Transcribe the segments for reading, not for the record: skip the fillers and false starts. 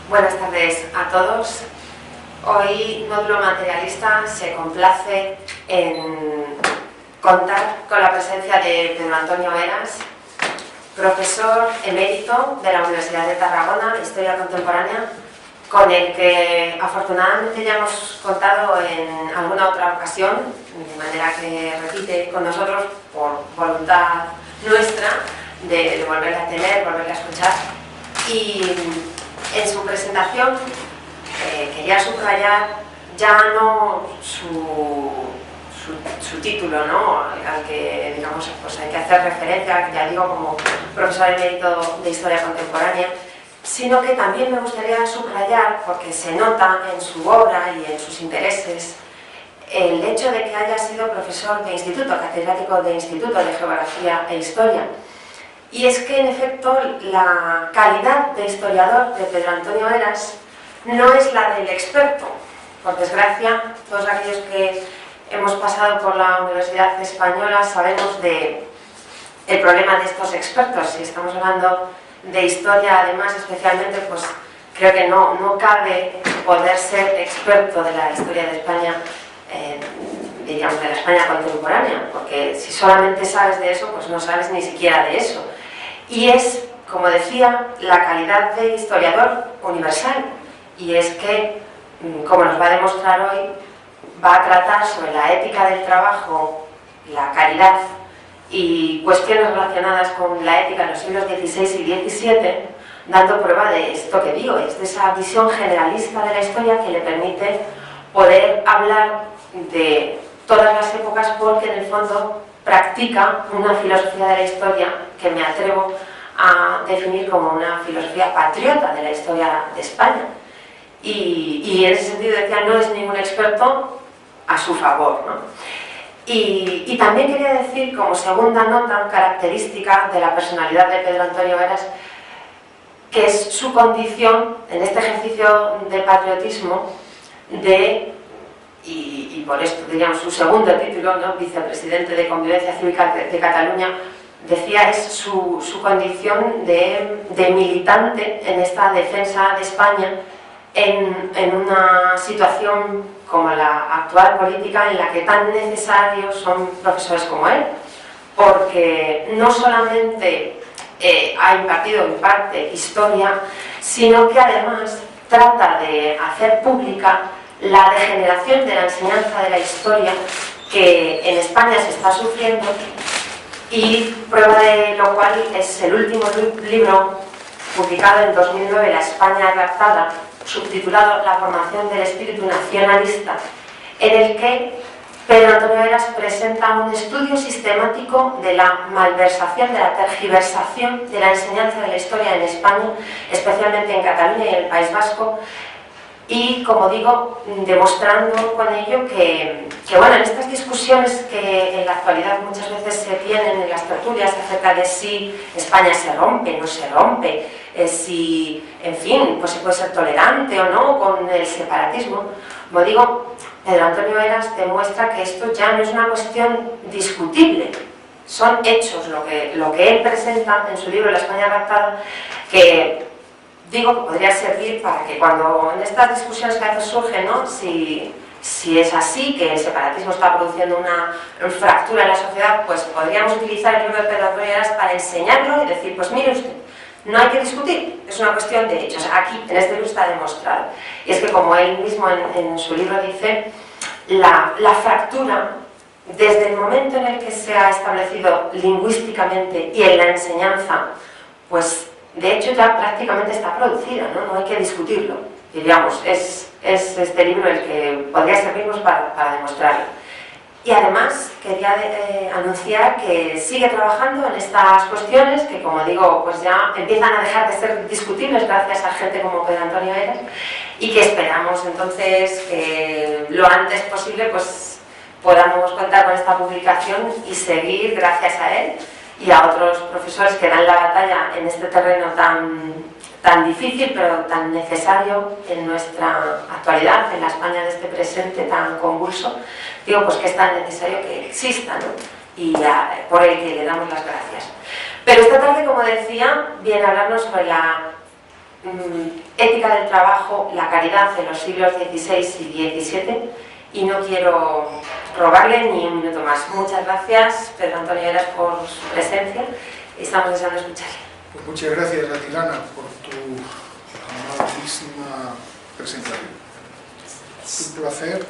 Buenas tardes a todos. Hoy Nódulo Materialista se complace en contar con la presencia de Pedro Antonio Heras, profesor emérito de la Universidad de Tarragona, Historia Contemporánea, con el que afortunadamente ya hemos contado en alguna otra ocasión, de manera que repite con nosotros por voluntad nuestra de volverle a tener, volverle a escuchar. Y en su presentación quería subrayar ya no su título, ¿no?, al que, digamos, pues hay que hacer referencia, ya digo, como profesor emérito de Historia Contemporánea, sino que también me gustaría subrayar, porque se nota en su obra y en sus intereses, el hecho de que haya sido profesor de instituto, catedrático de Instituto de Geografía e Historia. Y es que, en efecto, la calidad de historiador de Pedro Antonio Heras no es la del experto. Por desgracia, todos aquellos que hemos pasado por la Universidad Española sabemos del problema de estos expertos. Si estamos hablando de historia, además, especialmente, pues creo que no cabe poder ser experto de la historia de España, digamos, de la España contemporánea, porque si solamente sabes de eso, pues no sabes ni siquiera de eso. Y es, como decía, la calidad de historiador universal, y es que, como nos va a demostrar hoy, va a tratar sobre la ética del trabajo, la calidad y cuestiones relacionadas con la ética en los siglos XVI y XVII, dando prueba de esto que digo, es de esa visión generalista de la historia que le permite poder hablar de todas las épocas, porque en el fondo practica una filosofía de la historia que me atrevo a definir como una filosofía patriota de la historia de España. Y en ese sentido decía, no es ningún experto a su favor, ¿no? Y también quería decir, como segunda nota característica de la personalidad de Pedro Antonio Heras, que es su condición en este ejercicio de patriotismo y por esto, diríamos, su segundo título, ¿no?, vicepresidente de Convivencia Cívica de Cataluña, decía, es su condición de militante en esta defensa de España en una situación como la actual política, en la que tan necesarios son profesores como él, porque no solamente ha impartido en parte historia, sino que además trata de hacer pública la degeneración de la enseñanza de la historia que en España se está sufriendo, y prueba de lo cual es el último libro publicado en 2009, La España adaptada, subtitulado La formación del espíritu nacionalista, en el que Pedro Antonio Heras presenta un estudio sistemático de la malversación, de la tergiversación de la enseñanza de la historia en España, especialmente en Cataluña y en el País Vasco, y, como digo, demostrando con ello que bueno, en estas discusiones que en la actualidad muchas veces se tienen en las tertulias acerca de si España se rompe, no se rompe, si, en fin, pues se puede ser tolerante o no con el separatismo, como digo, Pedro Antonio Heras demuestra que esto ya no es una cuestión discutible, son hechos lo que él presenta en su libro La España adaptada, que digo que podría servir para que cuando en estas discusiones que a veces surgen, ¿no?, si es así, que el separatismo está produciendo una fractura en la sociedad, pues podríamos utilizar el libro de Pedro Antonio Heras para enseñarlo y decir, pues mire usted, no hay que discutir, es una cuestión de hechos. Aquí, en este libro, está demostrado. Y es que, como él mismo en su libro dice, la fractura, desde el momento en el que se ha establecido lingüísticamente y en la enseñanza, pues de hecho ya prácticamente está producida, ¿no? No hay que discutirlo. Diríamos, es este libro el que podría servirnos para demostrarlo. Y además quería anunciar que sigue trabajando en estas cuestiones que, como digo, pues ya empiezan a dejar de ser discutibles gracias a gente como Pedro Antonio Heras, y que esperamos entonces que lo antes posible pues podamos contar con esta publicación y seguir, gracias a él y a otros profesores que dan la batalla en este terreno tan difícil pero tan necesario en nuestra actualidad, en la España de este presente tan convulso, digo, pues que es tan necesario que exista, ¿no?, y por el que le damos las gracias. Pero esta tarde, como decía, viene a hablarnos sobre la ética del trabajo, la caridad en los siglos XVI y XVII, y no quiero robarle ni un minuto más. Muchas gracias, Pedro Antonio Heras, por su presencia. Estamos deseando escucharle. Pues muchas gracias, Atilana, por tu amabilísima presentación. Es un placer.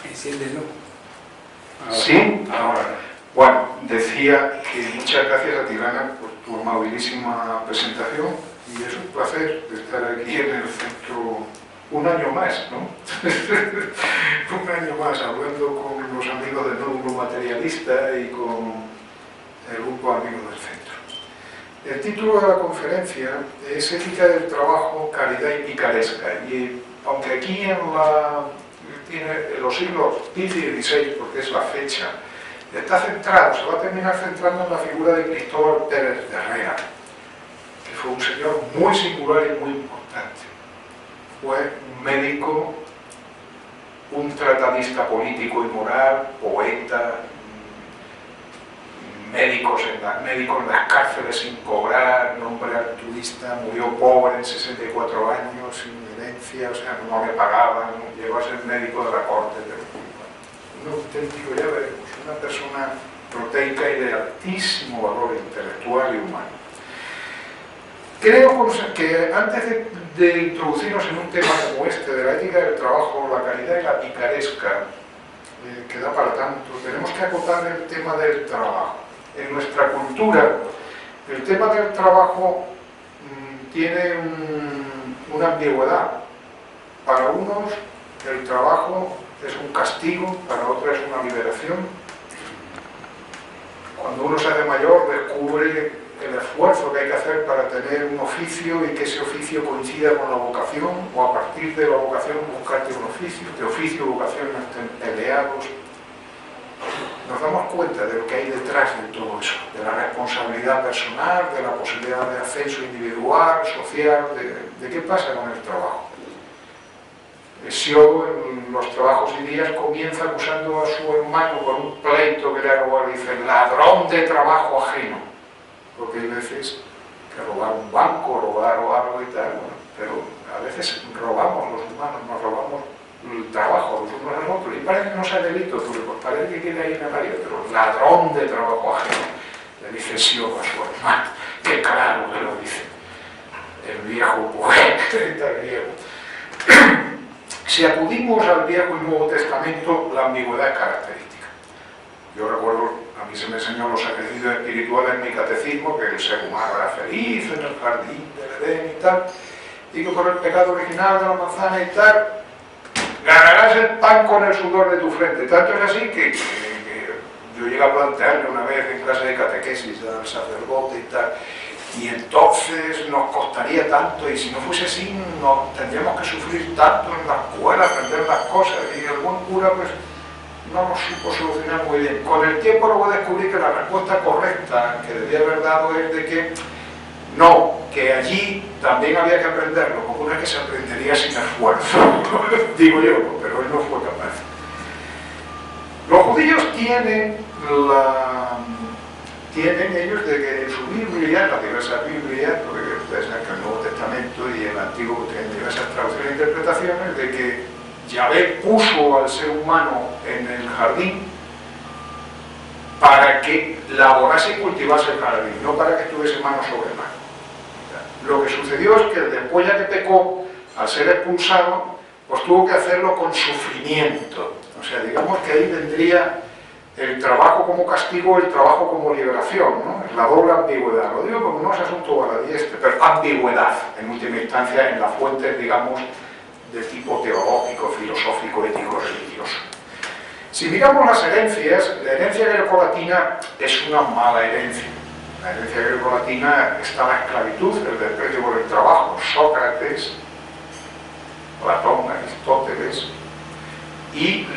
Enciéndelo. ¿Sí? Ahora. Bueno, decía que muchas gracias a Tirana por tu amabilísima presentación y es un placer estar aquí en el centro un año más, ¿no? Un año más hablando con los amigos del Nódulo Materialista y con el grupo Amigos del Centro. El título de la conferencia es Ética del Trabajo, Caridad y Picaresca, y aunque aquí tiene los siglos XV y XVI, porque es la fecha, está centrado, se va a terminar centrando en la figura de Cristóbal Pérez de Herrera, que fue un señor muy singular y muy importante. Fue un médico, un tratadista político y moral, poeta, médico en las cárceles sin cobrar, un hombre altruista, murió pobre en 64 años, sin herencia, o sea, no le pagaban, llegó a ser médico de la corte, pero un auténtico, ya veremos, una persona proteica y de altísimo valor intelectual y humano. Creo que antes de introducirnos en un tema como este, de la ética del trabajo, la caridad y la picaresca, que da para tanto, tenemos que acotar el tema del trabajo. En nuestra cultura, el tema del trabajo tiene una ambigüedad. Para unos, el trabajo es un castigo, para otros es una liberación. Cuando uno se hace mayor, descubre el esfuerzo que hay que hacer para tener un oficio y que ese oficio coincida con la vocación, o a partir de la vocación buscarte un oficio, que oficio y vocación no estén peleados. Nos damos cuenta de lo que hay detrás de todo eso, de la responsabilidad personal, de la posibilidad de ascenso individual, social, de qué pasa con el trabajo. Sio en los trabajos y días comienza acusando a su hermano por un pleito que le ha robado y dice ladrón de trabajo ajeno, porque hay veces que robar un banco, robar o algo y tal, bueno, pero a veces robamos los humanos, nos robamos el trabajo los unos a los otros y parece que no sea delito, pues parece que queda ahí en el área, pero ladrón de trabajo ajeno, le dice Sio a su hermano, que claro que lo dice el viejo poeta griego. Si acudimos al Viejo y Nuevo Testamento, la ambigüedad es característica. Yo recuerdo, a mí se me enseñó los ejercicios espirituales en mi catecismo, que el ser humano era feliz en el jardín del Edén y tal, y que por el pecado original de la manzana y tal, ganarás el pan con el sudor de tu frente. Tanto es así que yo llegué a plantearle una vez en clase de catequesis al sacerdote y tal, y entonces nos costaría tanto, y si no fuese así, tendríamos que sufrir tanto en la escuela, aprender las cosas, y el buen cura pues no nos supo solucionar muy bien. Con el tiempo luego descubrí que la respuesta correcta que debía haber dado es de que no, que allí también había que aprenderlo, como una que se aprendería sin esfuerzo, digo yo, pero él no fue capaz. Los judíos tienen ellos de que en su Biblia, en las diversas Biblias, porque ustedes saben que el Nuevo Testamento y el Antiguo tienen diversas traducciones e interpretaciones, de que Yahvé puso al ser humano en el jardín para que laborase y cultivase el jardín, no para que estuviese mano sobre mano. Lo que sucedió es que después ya que pecó, al ser expulsado, pues tuvo que hacerlo con sufrimiento. O sea, digamos que ahí vendría el trabajo como castigo, el trabajo como liberación, ¿no? Es la doble ambigüedad. Lo digo porque no es asunto baladí pero ambigüedad, en última instancia, en las fuentes, digamos, de tipo teológico, filosófico, ético, religioso. Si miramos las herencias, la herencia grecolatina es una mala herencia. En la herencia grecolatina está la esclavitud, el desprecio por el trabajo. Sócrates, Platón, Aristóteles, y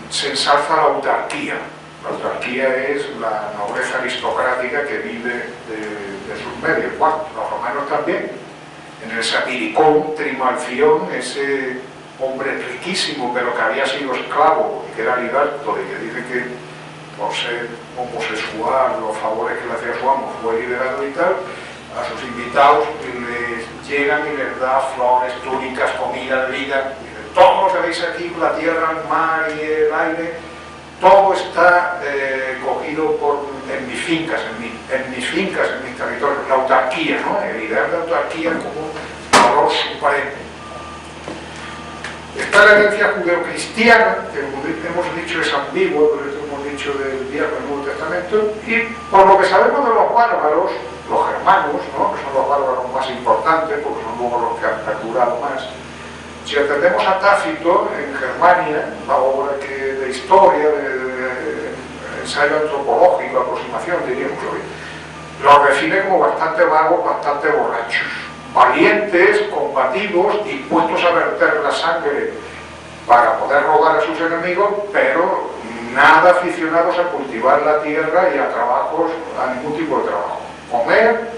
se ensalza la autarquía. La autarquía es la nobleza aristocrática que vive de sus medios. Bueno, los romanos también. En el Satiricón, Trimalción, ese hombre riquísimo, pero que había sido esclavo y que era liberto, y que dice que por ser homosexual, los favores que le hacía su amo, fue liberado y tal, a sus invitados les llegan y les da flores, túnicas, comida, bebida. Todo lo que veis aquí, la tierra, el mar y el aire, todo está cogido en mis fincas, en mis territorios. La autarquía, ¿no? El ideal de autarquía como un valor supremo. Está la herencia judeocristiana, que hemos dicho es ambigua, pero esto hemos dicho del Viejo y Nuevo Testamento, y por lo que sabemos de los bárbaros, los germanos, ¿no? Que son los bárbaros más importantes, porque son luego los que han perdurado más. Si atendemos a Tácito en Germania, la obra de historia, de ensayo antropológico, aproximación, diríamos hoy, los define como bastante vagos, bastante borrachos, valientes, combativos, dispuestos a verter la sangre para poder robar a sus enemigos, pero nada aficionados a cultivar la tierra y a trabajos, a ningún tipo de trabajo. Comer,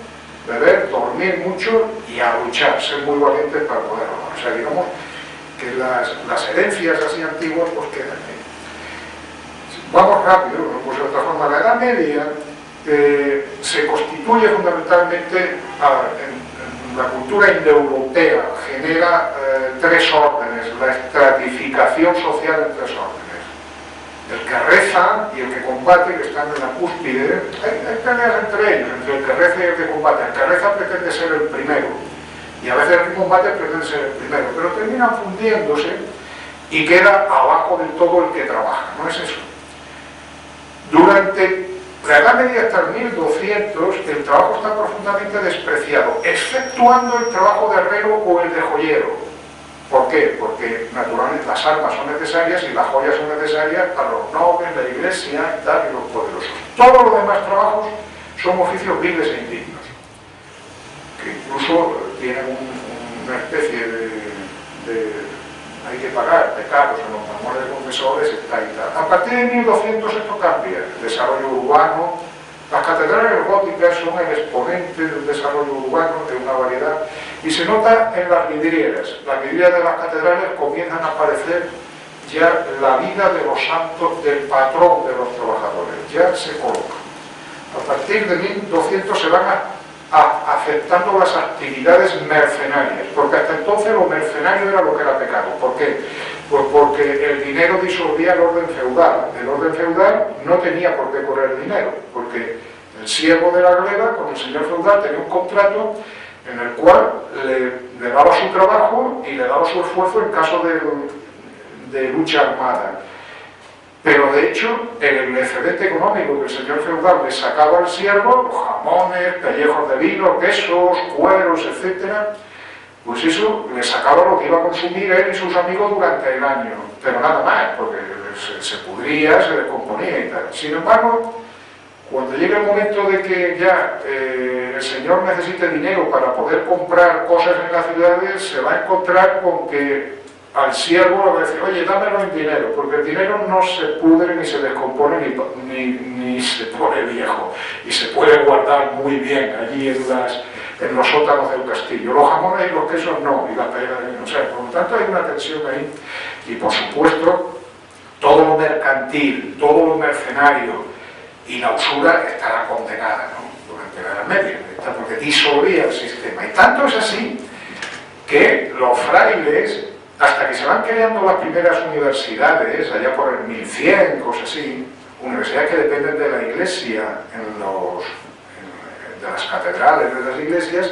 beber, dormir mucho y a luchar, ser muy valientes para poder robar. O sea, digamos que las herencias así antiguas pues quedan ahí. Vamos rápido, pues de otra forma, la Edad Media se constituye fundamentalmente en la cultura indoeuropea, genera tres órdenes, la estratificación social en tres órdenes. El que reza y el que combate, que están en la cúspide, hay peleas entre ellos, entre el que reza y el que combate. El que reza pretende ser el primero, y a veces el que combate pretende ser el primero, pero terminan fundiéndose y queda abajo del todo el que trabaja, ¿no es eso? Durante la Edad Media hasta el 1200 el trabajo está profundamente despreciado, exceptuando el trabajo de herrero o el de joyero. ¿Por qué? Porque naturalmente las armas son necesarias y las joyas son necesarias para los nobles, la iglesia y tal, y los poderosos. Todos los demás trabajos son oficios viles e indignos, que incluso tienen una especie de hay que pagar pecados en los manuales de confesores y tal. A partir de 1200 esto cambia, el desarrollo urbano. Las catedrales góticas son el exponente del desarrollo urbano de una variedad y se nota en las vidrieras. Las vidrieras de las catedrales comienzan a aparecer ya la vida de los santos, del patrón de los trabajadores, ya se coloca. A partir de 1200 se van aceptando las actividades mercenarias, porque hasta entonces lo mercenario era lo que era pecado. ¿Por qué? Pues porque el dinero disolvía el orden feudal. El orden feudal no tenía por qué correr dinero, porque el siervo de la gleba con el señor feudal tenía un contrato en el cual le daba su trabajo y le daba su esfuerzo en caso de lucha armada. Pero de hecho, el excedente económico que el señor feudal le sacaba al siervo, los jamones, pellejos de vino, quesos, cueros, etc., pues eso le sacaba lo que iba a consumir él y sus amigos durante el año, pero nada más, porque se pudría, se descomponía y tal. Sin embargo, cuando llega el momento de que ya el señor necesite dinero para poder comprar cosas en las ciudades, se va a encontrar con que al siervo le va a decir, oye, dámelo en dinero, porque el dinero no se pudre ni se descompone ni se pone viejo, y se puede guardar muy bien allí en los sótanos del castillo. Los jamones y los quesos no, y las peras, o sea, por lo tanto hay una tensión ahí, y por supuesto todo lo mercantil, todo lo mercenario y la usura estará condenada, ¿no? Durante la Edad Media, porque disolvía el sistema. Y tanto es así que los frailes, hasta que se van creando las primeras universidades, allá por el 1100, cosas así, universidades que dependen de la iglesia, de las catedrales, de las iglesias,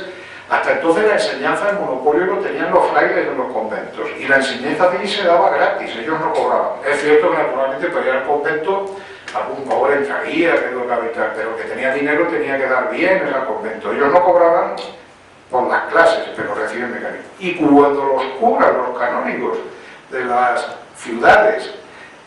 hasta entonces la enseñanza, el monopolio lo tenían los frailes en los conventos, y la enseñanza de allí se daba gratis, ellos no cobraban. Es cierto que naturalmente para ir al convento algún pobre entraría, que es lo que habitaba, pero que tenía dinero tenía que dar bienes al convento. Ellos no cobraban por las clases, pero reciben mecanismos. Y cuando los curas, los canónigos de las ciudades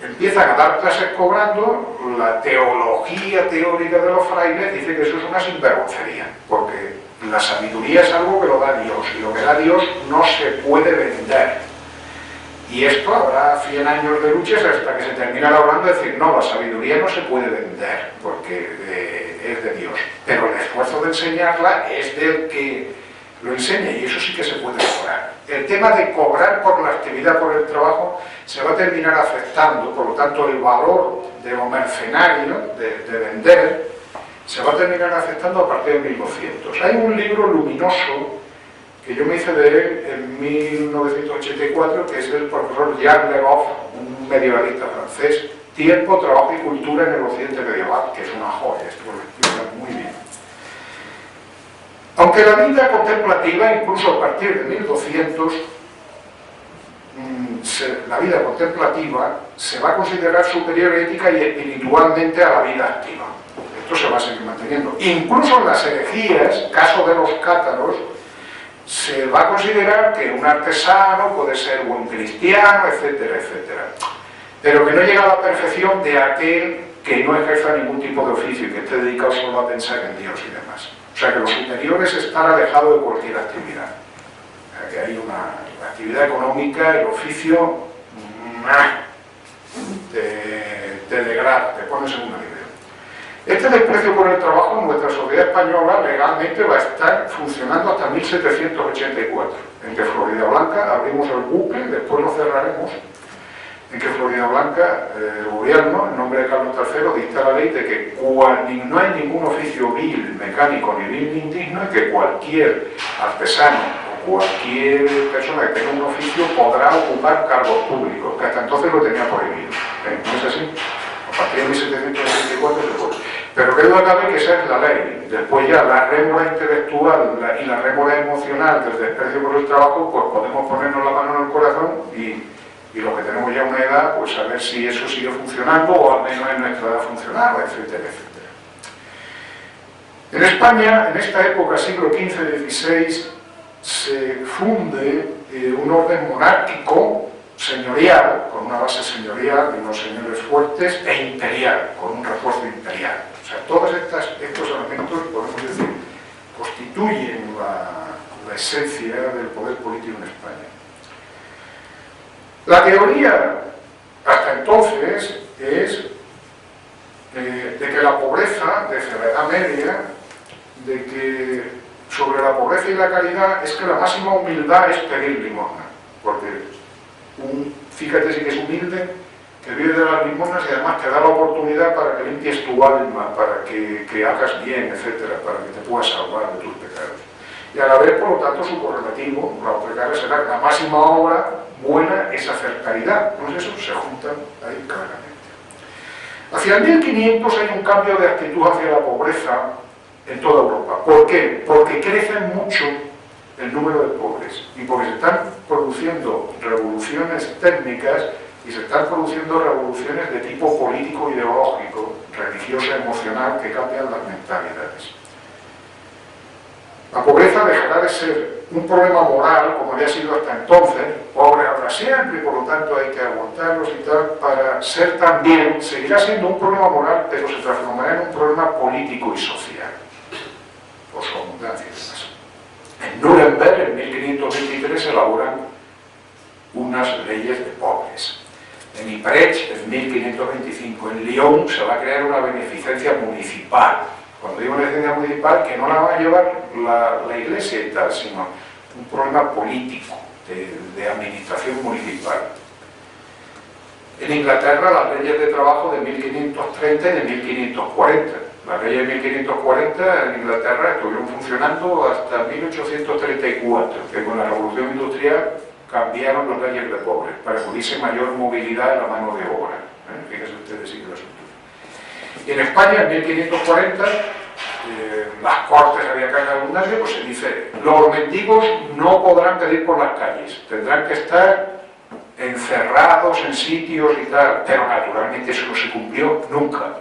empiezan a dar clases cobrando, la teología teórica de los frailes dice que eso es una sinvergoncería, porque la sabiduría es algo que lo da Dios, y lo que da Dios no se puede vender. Y esto habrá 100 años de luchas hasta que se termina logrando decir, no, la sabiduría no se puede vender, porque es de Dios. Pero el esfuerzo de enseñarla es del que lo enseña, y eso sí que se puede cobrar. El tema de cobrar por la actividad, por el trabajo, se va a terminar afectando, por lo tanto el valor de lo mercenario, de vender, se va a terminar afectando a partir de 1200. Hay un libro luminoso que yo me hice de él en 1984, que es el profesor Jacques Legoff, un medievalista francés, Tiempo, trabajo y cultura en el occidente medieval, que es una joya, esto lo explica muy bien. Aunque la vida contemplativa, incluso a partir de 1200, la vida contemplativa se va a considerar superior ética y espiritualmente a la vida activa. Esto se va a seguir manteniendo. Incluso en las herejías, caso de los cátaros, se va a considerar que un artesano puede ser buen cristiano, etcétera, etcétera. Pero que no llega a la perfección de aquel que no ejerza ningún tipo de oficio y que esté dedicado solo a pensar en Dios y demás. O sea que lo superior es estar alejado de cualquier actividad. O sea que hay la actividad económica, el oficio, te degrada, te pones en una nivel. Este desprecio por el trabajo en nuestra sociedad española legalmente va a estar funcionando hasta 1784, en que Florida Blanca abrimos el bucle, después lo cerraremos, en que Florida Blanca, el gobierno, en nombre de Carlos III, dicta la ley de que no hay ningún oficio vil, mecánico ni vil ni indigno y que cualquier artesano o cualquier persona que tenga un oficio podrá ocupar cargos públicos, que hasta entonces lo tenía prohibido. ¿No es así? A partir de 1784 se puede. Pero qué duda cabe que esa es la ley. Después ya la rémora intelectual y la rémora emocional del desprecio por el trabajo, pues podemos ponernos la mano en el corazón y los que tenemos ya una edad, pues a ver si eso sigue funcionando o al menos en nuestra edad funcionaba, etcétera, etcétera. En España, en esta época, siglo XV-XVI, se funde un orden monárquico señorial, con una base señorial de unos señores fuertes, e imperial, con un refuerzo imperial. O sea, todos estos elementos, podemos decir, constituyen la esencia del poder político en España. La teoría, hasta entonces, es de que la pobreza, desde la Edad Media, de que sobre la pobreza y la caridad es que la máxima humildad es pedir limosna, porque fíjate si que es humilde, que vive de las limosnas y además te da la oportunidad para que limpies tu alma, para que hagas bien, etcétera, para que te puedas salvar de tus pecados. Y a la vez, por lo tanto, su correlativo, la otra cara será la máxima obra buena es hacer caridad. ¿No es eso? Se juntan ahí claramente. Hacia el 1500 hay un cambio de actitud hacia la pobreza en toda Europa. ¿Por qué? Porque crece mucho el número de pobres y porque se están produciendo revoluciones técnicas y se están produciendo revoluciones de tipo político, ideológico, religioso, emocional, que cambian las mentalidades. La pobreza dejará de ser un problema moral, como había sido hasta entonces, pobre habrá siempre y por lo tanto hay que aguantarlos y tal, para ser también, seguirá siendo un problema moral, pero se transformará en un problema político y social, por su abundancia y demás. En Nuremberg, en 1523, se elaboran unas leyes de pobres. En Ypres, en 1525, en Lyon, se va a crear una beneficencia municipal. Cuando digo beneficencia municipal, que no la va a llevar la iglesia y tal, sino un problema político, de administración municipal. En Inglaterra, las leyes de trabajo de 1530 y de 1540. Las leyes de 1540 en Inglaterra estuvieron funcionando hasta 1834, que con la revolución industrial cambiaron las leyes de pobres para que hubiese mayor movilidad en la mano de obra. Fíjense ustedes, sí que lo asunto. Y en España, en 1540, las cortes había carga abundancia, pues se dice, los mendigos no podrán pedir por las calles, tendrán que estar encerrados en sitios y tal, pero naturalmente eso no se cumplió nunca,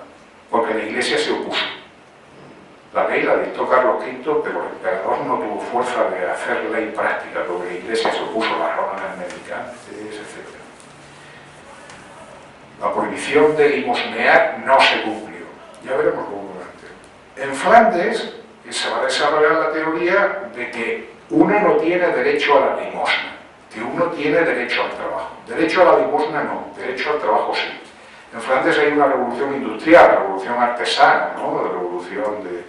porque la Iglesia se opuso. La ley la dictó Carlos V, pero el emperador no tuvo fuerza de hacer ley práctica, porque la Iglesia se opuso a las órdenes medicantes, etc. La prohibición de limosnear no se cumplió. Ya veremos cómo durante. En Flandes se va a desarrollar la teoría de que uno no tiene derecho a la limosna, que uno tiene derecho al trabajo. Derecho a la limosna no, derecho al trabajo sí. En Flandes hay una revolución industrial, revolución artesana, ¿no? La revolución de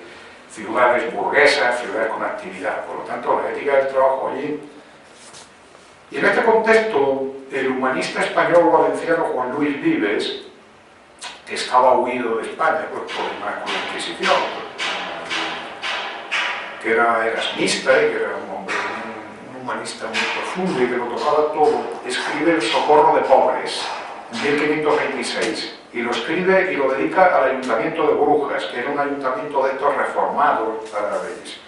ciudades burguesas, ciudades con actividad. Por lo tanto, la ética del trabajo allí. Y en este contexto, el humanista español valenciano Juan Luis Vives, que estaba huido de España pues, por la Inquisición, que era erasmista y que era un hombre humanista muy profundo y que lo tocaba todo, escribe El socorro de pobres, en 1526, y lo escribe y lo dedica al ayuntamiento de Brujas, que era un ayuntamiento de estos reformados árabes,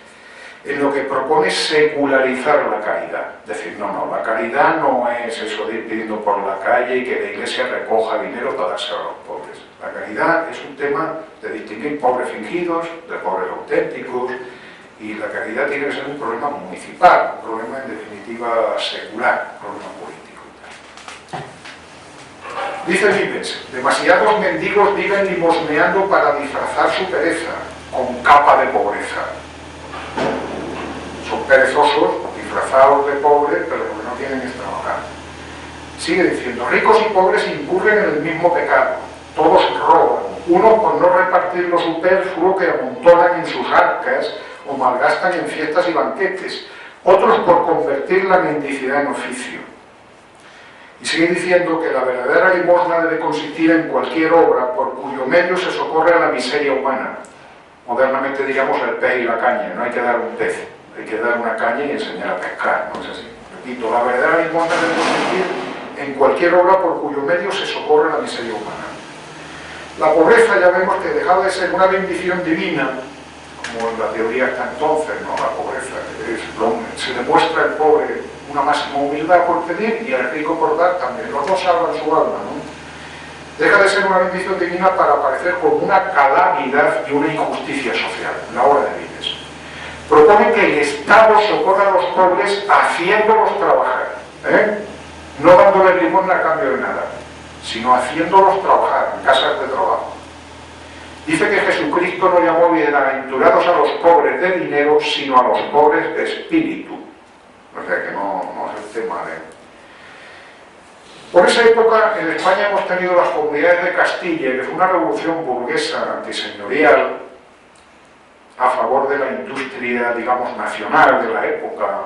en lo que propone secularizar la caridad. Decir, no, la caridad no es eso de ir pidiendo por la calle y que la iglesia recoja dinero para dárselo a los pobres. La caridad es un tema de distinguir pobres fingidos de pobres auténticos, y la caridad tiene que ser un problema municipal, un problema en definitiva secular, un problema político. Dice Vives, demasiados mendigos viven limosneando para disfrazar su pereza con capa de pobreza. Son perezosos, disfrazados de pobres, pero lo que no tienen es trabajar. Sigue diciendo, ricos y pobres incurren en el mismo pecado. Todos roban, unos por no repartir lo superfluo que amontonan en sus arcas o malgastan en fiestas y banquetes, otros por convertir la mendicidad en oficio. Y sigue diciendo que la verdadera limosna debe consistir en cualquier obra por cuyo medio se socorre a la miseria humana. Modernamente diríamos el pez y la caña, no hay que dar un pez, hay que dar una caña y enseñar a pescar, ¿no es así? Repito, la verdadera limosna debe consistir en cualquier obra por cuyo medio se socorre a la miseria humana. La pobreza ya vemos que dejaba de ser una bendición divina, como en la teoría hasta entonces, ¿no? La pobreza es, se demuestra al pobre una máxima humildad por pedir y al rico por dar también. Los dos salvan su alma, ¿no? Deja de ser una bendición divina para aparecer como una calamidad y una injusticia social, la obra de Vives. Propone que el Estado socorra a los pobres haciéndolos trabajar, no dándoles limosna a cambio de nada, sino haciéndolos trabajar en casas de trabajo. Dice que Jesucristo no llamó bienaventurados a los pobres de dinero, sino a los pobres de espíritu. O sea que no es el tema de... Por esa época en España hemos tenido las comunidades de Castilla, que fue una revolución burguesa antiseñorial a favor de la industria, digamos, nacional de la época.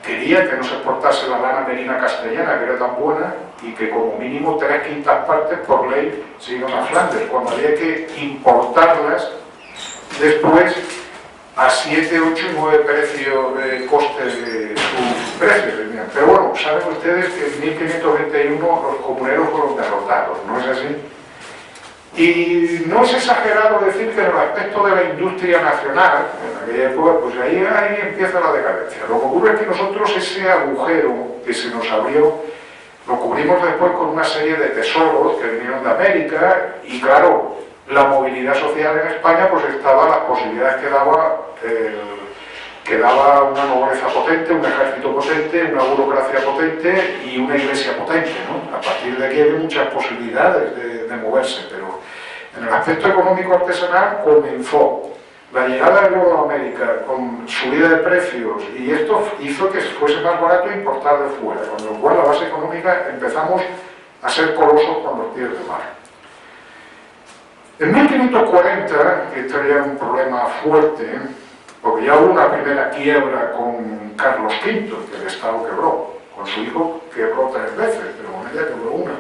Quería que no se exportase la lana merina castellana, que era tan buena, y que como mínimo 3/5 partes por ley se iban a Flandes, cuando había que importarlas después a 7, 8 y 9 costes de sus precios. Pero bueno, saben ustedes que en 1521 los comuneros fueron derrotados, ¿no es así? Y no es exagerado decir que en el aspecto de la industria nacional, en aquella época, pues ahí empieza la decadencia. Lo que ocurre es que nosotros ese agujero que se nos abrió, lo cubrimos después con una serie de tesoros que vinieron de América, y claro, la movilidad social en España pues estaba las posibilidades que daba una nobleza potente, un ejército potente, una burocracia potente y una iglesia potente, ¿no? A partir de aquí hay muchas posibilidades de moverse, pero en el aspecto económico artesanal comenzó la llegada del oro a América con subida de precios, y esto hizo que fuese más barato importar de fuera, con lo cual la base económica empezamos a ser colosos con los pies de mar. En 1540, que esto ya era un problema fuerte, porque ya hubo una primera quiebra con Carlos V, que el Estado quebró, con su hijo quebró 3 veces, pero con ella quebró una.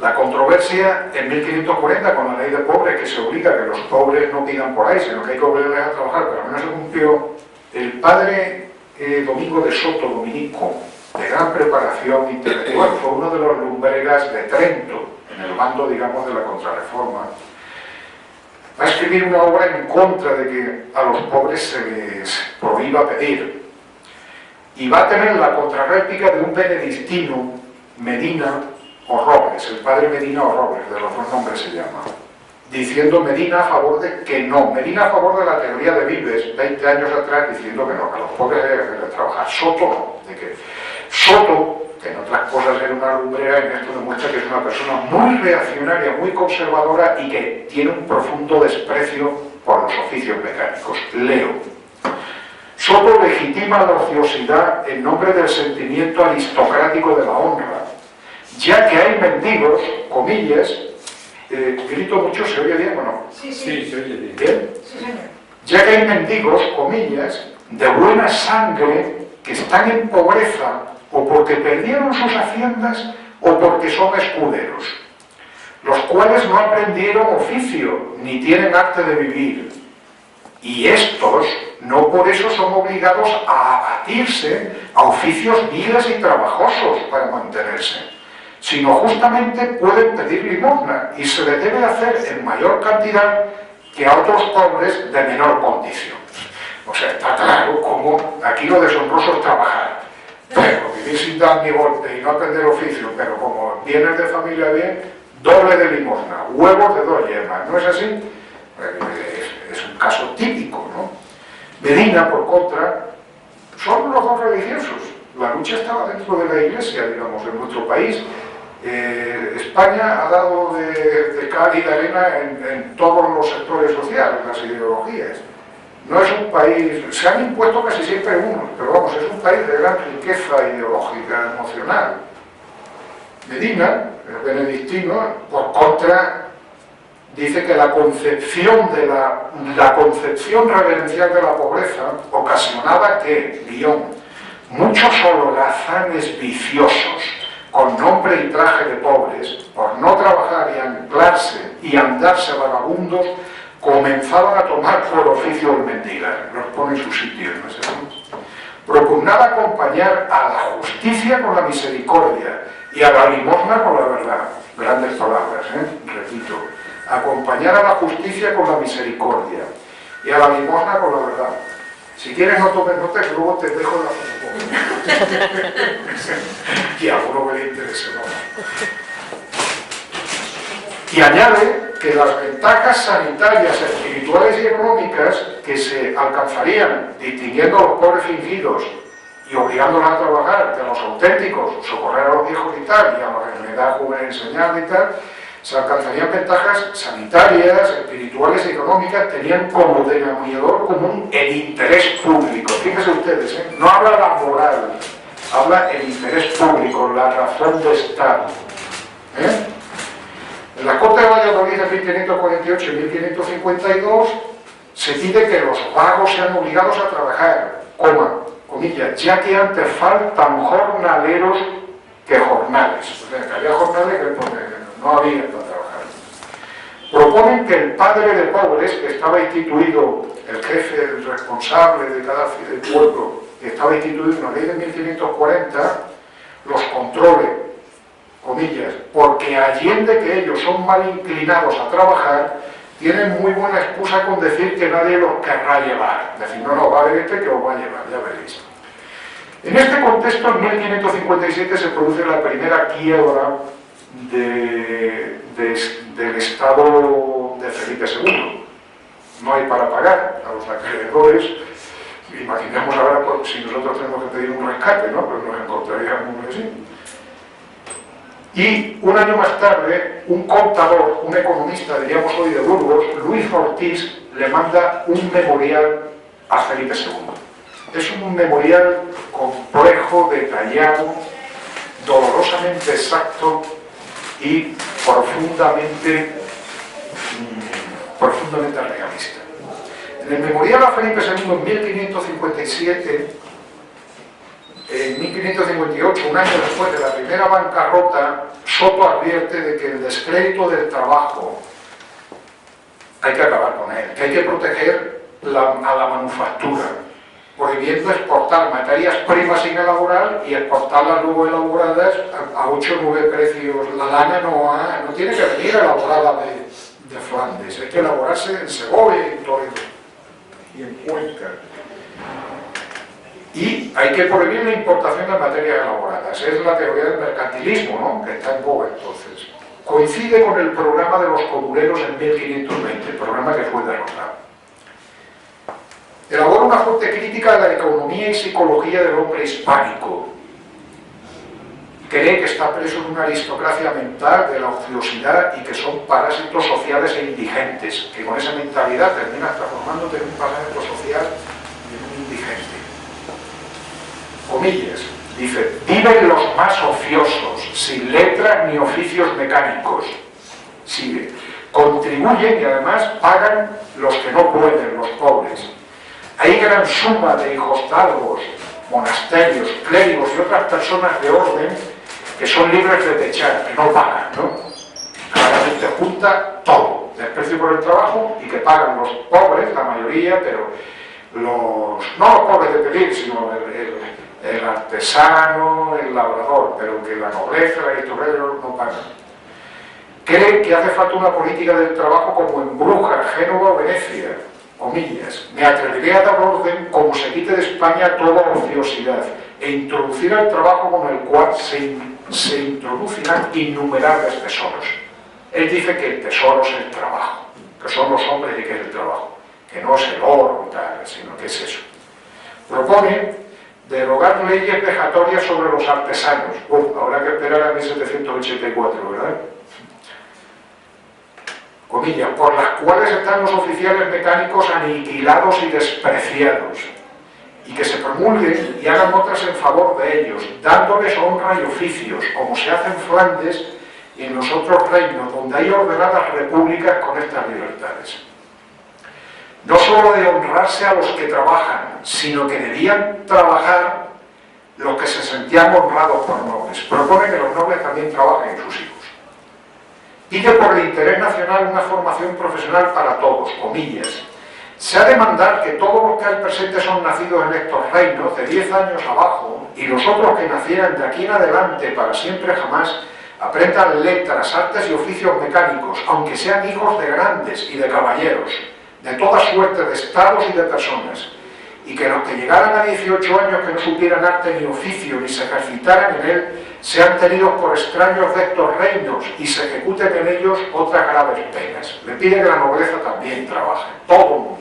La controversia en 1540 con la ley de pobres, que se obliga a que los pobres no pidan por ahí, sino que hay que obligarles a trabajar, pero no se cumplió. El padre Domingo de Soto, dominico, de gran preparación intelectual, fue uno de los lumbregas de Trento, en el bando, digamos, de la Contrarreforma. Va a escribir una obra en contra de que a los pobres se les prohíba pedir. Y va a tener la contrarréplica de un benedictino, Medina o Robles, el padre Medina o Robles, de los dos nombres se llama, diciendo Medina a favor de que no, Medina a favor de la teoría de Vives, 20 años atrás, diciendo que no, que a los pobres hay que hacerles trabajar. Soto no, de que Soto, que en otras cosas era una lumbrera, en esto demuestra que es una persona muy reaccionaria, muy conservadora y que tiene un profundo desprecio por los oficios mecánicos. Leo. Soto legitima la ociosidad en nombre del sentimiento aristocrático de la honra, ya que hay mendigos, comillas, grito mucho, ¿se oye bien o no? Sí, se oye bien. ¿Bien? Sí, señor. Ya que hay mendigos, comillas, de buena sangre que están en pobreza o porque perdieron sus haciendas o porque son escuderos, los cuales no aprendieron oficio ni tienen arte de vivir. Y estos no por eso son obligados a abatirse a oficios viles y trabajosos para mantenerse, sino justamente pueden pedir limosna y se les debe hacer en mayor cantidad que a otros pobres de menor condición. O sea, está claro como aquí lo deshonroso es trabajar, pero vivir sin dar ni golpe y no aprender oficio, pero como vienes de familia bien, doble de limosna, huevos de 2 yemas, ¿no es así? Es un caso típico, ¿no? Medina, por contra, son los dos religiosos. La lucha estaba dentro de la Iglesia, digamos, en nuestro país. España ha dado de cal y de arena en todos los sectores sociales, las ideologías. No es un país, se han impuesto casi siempre unos, pero vamos, es un país de gran riqueza ideológica, emocional. Medina, el benedictino, por contra, dice que la concepción reverencial de la pobreza ocasionaba que, guión, muchos hologazanes viciosos, con nombre y traje de pobres, por no trabajar y anclarse y andarse vagabundos, comenzaban a tomar por oficio el mendigar. Los pone en su sitio, ¿no es así? Propugnaba acompañar a la justicia con la misericordia y a la limosna con la verdad. Grandes palabras, repito. Acompañar a la justicia con la misericordia y a la limosna con la verdad. Si quieres no tomes notas, luego te dejo la fotocopia. Y a uno que le interese, ¿no? Y añade que las ventajas sanitarias, espirituales y económicas que se alcanzarían distinguiendo a los pobres fingidos y obligándolos a trabajar de los auténticos, socorrer a los viejos y tal, y a la enfermedad juvenil enseñar y tal, se alcanzarían ventajas sanitarias, espirituales y económicas, tenían como denominador común el interés público. Fíjense ustedes, no habla la moral, habla el interés público, la razón de Estado. En la Corte de Valladolid de 1548 y 1552 se pide que los vagos sean obligados a trabajar, comillas, ya que antes faltan jornaleros que jornales. O sea, que había jornales que no había para trabajar. Proponen que el padre de pobres, que estaba instituido, el jefe, el responsable de cada pueblo, que estaba instituido en la ley de 1540, los controle, comillas, porque allende que ellos son mal inclinados a trabajar, tienen muy buena excusa con decir que nadie los querrá llevar. Decir, no, va a haber este que os va a llevar, ya veréis. En este contexto, en 1557 se produce la primera quiebra del Estado de Felipe II. No hay para pagar a los acreedores. Imaginemos ahora si nosotros tenemos que pedir un rescate, ¿no? Pues nos encontraríamos así. Y un año más tarde, un contador, un economista, diríamos hoy de Burgos, Luis Ortiz, le manda un memorial a Felipe II. Es un memorial complejo, detallado, dolorosamente exacto y profundamente realista. En el memorial a Felipe II en 1557, en 1558, un año después de la primera bancarrota, Soto advierte de que el descrédito del trabajo hay que acabar con él, que hay que proteger a la manufactura, prohibiendo exportar materias primas sin elaborar y exportarlas luego elaboradas a 8 o 9 precios. La lana no tiene que venir elaborada de Flandes, hay que elaborarse en Segovia y en Toledo y en Cuenca. Y hay que prohibir la importación de materias elaboradas. Es la teoría del mercantilismo, ¿no?, que está en boga entonces. Coincide con el programa de los comuneros en 1520, el programa que fue derrotado. Elabora una fuerte crítica a la economía y psicología del hombre hispánico. Cree que está preso en una aristocracia mental de la ociosidad y que son parásitos sociales e indigentes, que con esa mentalidad termina transformándote en un parásito social y en un indigente. Comillas, dice, viven los más ociosos, sin letras ni oficios mecánicos. Sigue, contribuyen y además pagan los que no pueden, los pobres. Hay gran suma de hijosdalgos, monasterios, clérigos y otras personas de orden que son libres de techar, que no pagan, ¿no? Claramente junta todo, desprecio por el trabajo y que pagan los pobres, la mayoría mayoría, pero no los pobres de pedir, sino el artesano, el labrador, pero que la nobleza, la aristocracia no pagan. Creen que hace falta una política del trabajo como en Brujas, Génova o Venecia, comillas. Me atrevería a dar orden como se quite de España toda ociosidad e introducir el trabajo con el cual se introducirán innumerables tesoros. Él dice que el tesoro es el trabajo, que son los hombres y que es el trabajo, que no es el oro y tal, sino que es eso. Propone derogar leyes vejatorias sobre los artesanos. Habrá que esperar a 1784, ¿verdad? Comillas, por las cuales están los oficiales mecánicos aniquilados y despreciados, y que se promulguen y hagan otras en favor de ellos, dándoles honra y oficios, como se hace en Flandes y en los otros reinos, donde hay ordenadas repúblicas con estas libertades. No solo de honrarse a los que trabajan, sino que debían trabajar los que se sentían honrados por nobles. Propone que los nobles también trabajen en sus hijos. Pide por el interés nacional una formación profesional para todos, comillas. Se ha de mandar que todos los que al presente son nacidos en estos reinos, de 10 años abajo, y los otros que nacieran de aquí en adelante para siempre jamás, aprendan letras, artes y oficios mecánicos, aunque sean hijos de grandes y de caballeros, de toda suerte de estados y de personas, y que los que llegaran a 18 años que no supieran arte ni oficio ni se ejercitaran en él, sean tenidos por extraños de estos reinos y se ejecuten en ellos otras graves penas. Le pide que la nobleza también trabaje, todo el mundo.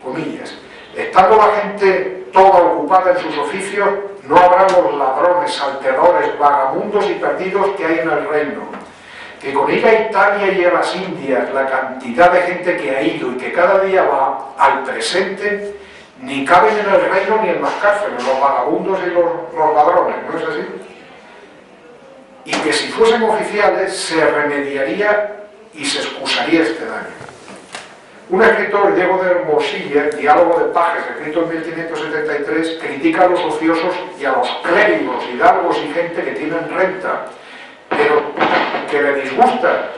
Comillas. Estando la gente toda ocupada en sus oficios, no habrá los ladrones, salteadores, vagamundos y perdidos que hay en el reino. Que con ir a Italia y a las Indias, la cantidad de gente que ha ido y que cada día va al presente, ni caben en el reino ni en las cárceles, los vagabundos y los ladrones, ¿no es así? Y que si fuesen oficiales se remediaría y se excusaría este daño. Un escritor, Diego de Hermosilla, Diálogo de Pajes, escrito en 1573, critica a los ociosos y a los clérigos, hidalgos y gente que tienen renta, pero que le disgusta.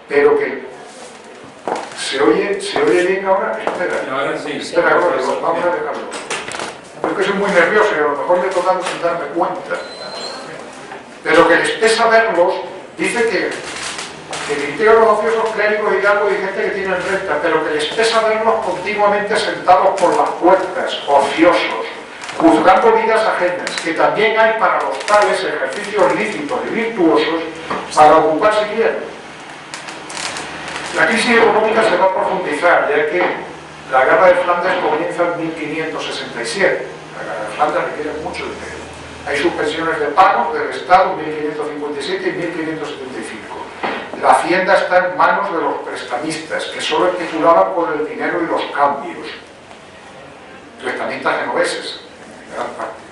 Pero que se oye bien ahora. Espera, sí. Espera, vamos a dejarlo. Yo que soy muy nervioso y a lo mejor me he tocado sin darme cuenta. Pero que les pesa verlos, dice que critica a los ociosos clérigos y hidalgos y gente que tiene renta, pero que les pesa verlos continuamente sentados por las puertas, ociosos, juzgando vidas ajenas, que también hay para los tales ejercicios lícitos y virtuosos para ocuparse bien. La crisis económica se va a profundizar, ya que la guerra de Flandes comienza en 1567. La guerra de Flandes requiere mucho dinero. Hay suspensiones de pagos del Estado en 1557 y 1575. La hacienda está en manos de los prestamistas, que solo especulaban por el dinero y los cambios. Prestamistas genoveses, en gran parte.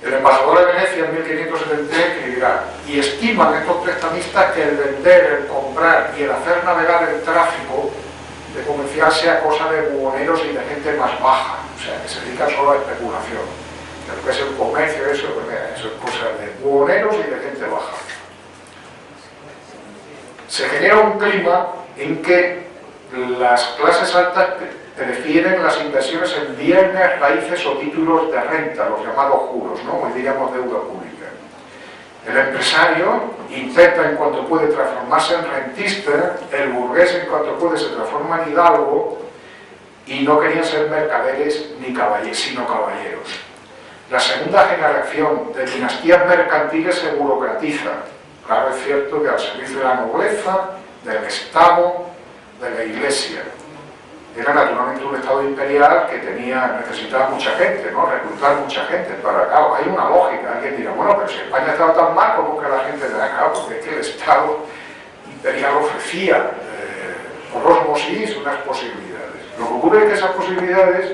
El embajador de Venecia en 1573 escribirá: y estiman estos prestamistas que el vender, el comprar y el hacer navegar el tráfico de comercial sea cosa de buhoneros y de gente más baja, o sea, que se dedica solo a la especulación. Lo que es el comercio, eso es cosa de buhoneros y de gente baja. Se genera un clima en que las clases altas prefieren las inversiones en bienes, raíces o títulos de renta, los llamados juros, ¿no? Hoy diríamos deuda pública. El empresario intenta en cuanto puede transformarse en rentista, el burgués en cuanto puede se transforma en hidalgo, y no querían ser mercaderes ni caballeros, sino caballeros. La segunda generación de dinastías mercantiles se burocratiza. Claro, es cierto que al servicio de la nobleza, del Estado, de la Iglesia. Era naturalmente un Estado imperial que necesitaba mucha gente, ¿no? Reclutar mucha gente para acá. Hay una lógica. Alguien dirá, bueno, pero si España estaba tan mal, ¿cómo que la gente de acá? Porque es que el Estado imperial ofrecía por osmosis unas posibilidades. Lo que ocurre es que esas posibilidades,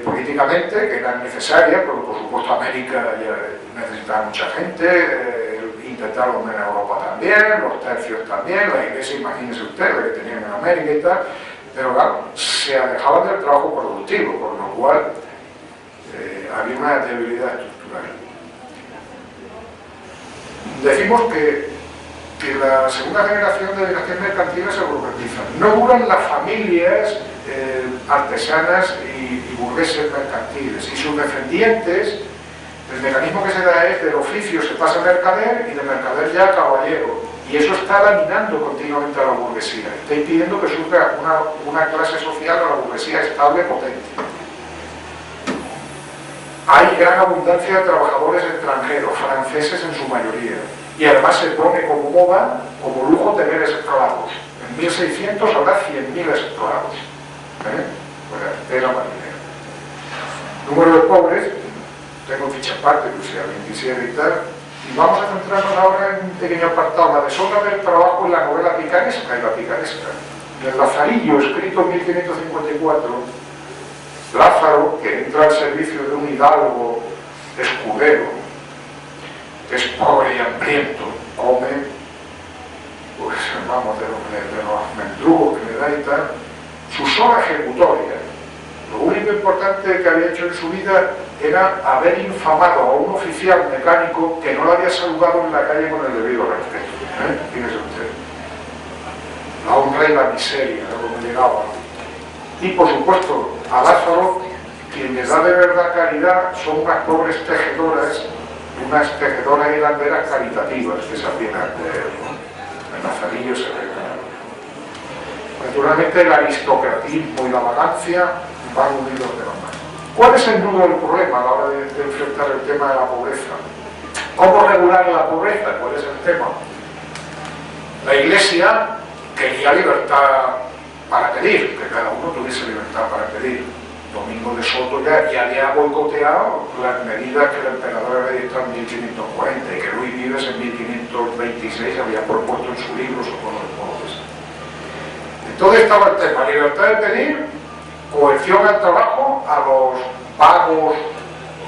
políticamente, que eran necesarias, porque por supuesto América ya necesitaba mucha gente, intentaron en Europa también, los tercios también, la Iglesia, imagínense ustedes, que tenían en América y tal, Pero claro, se alejaban del trabajo productivo, por lo cual había una debilidad estructural. Decimos que la segunda generación de dinastías mercantiles se burguesizan. No duran las familias artesanas y burgueses mercantiles, y sus descendientes, el mecanismo que se da es del oficio se pasa a mercader y de mercader ya a caballero, y eso está laminando continuamente a la burguesía, está impidiendo que surja una clase social o la burguesía estable, potente. Hay gran abundancia de trabajadores extranjeros, franceses en su mayoría, y además se pone como moda, como lujo tener esclavos. En 1600 habrá 100.000 esclavos, pues de la marinera. Número de pobres, tengo ficha aparte, que sea 27 y tal, y vamos a centrarnos ahora en un pequeño apartado, la deshonra del trabajo en la novela picaresca y la picaresca. En el Lazarillo, escrito en 1554, Lázaro, que entra al servicio de un hidalgo escudero, que es pobre y hambriento, come, pues vamos, de los mendrugos que le da y tal, su sola ejecutoria. Lo único importante que había hecho en su vida era haber infamado a un oficial mecánico que no lo había saludado en la calle con el debido respeto. Fíjese usted. La honra y la miseria, como llegaba. Y por supuesto, a Lázaro, quien les da de verdad caridad son unas pobres tejedoras, unas tejedoras hilanderas caritativas que se apiadan de él. El Lazarillo se ve. Naturalmente el aristocratismo y la vagancia van unidos de la mano. ¿Cuál es el nudo del problema a la hora de enfrentar el tema de la pobreza? ¿Cómo regular la pobreza? ¿Cuál es el tema? La Iglesia quería libertad para pedir, que cada uno tuviese libertad para pedir. Domingo de Soto ya había boicoteado las medidas que el emperador había dictado en 1540 y que Luis Vives en 1526 había propuesto en su libro Socorro de Pobres. Entonces estaba el tema, libertad de pedir, coerción al trabajo, a los vagos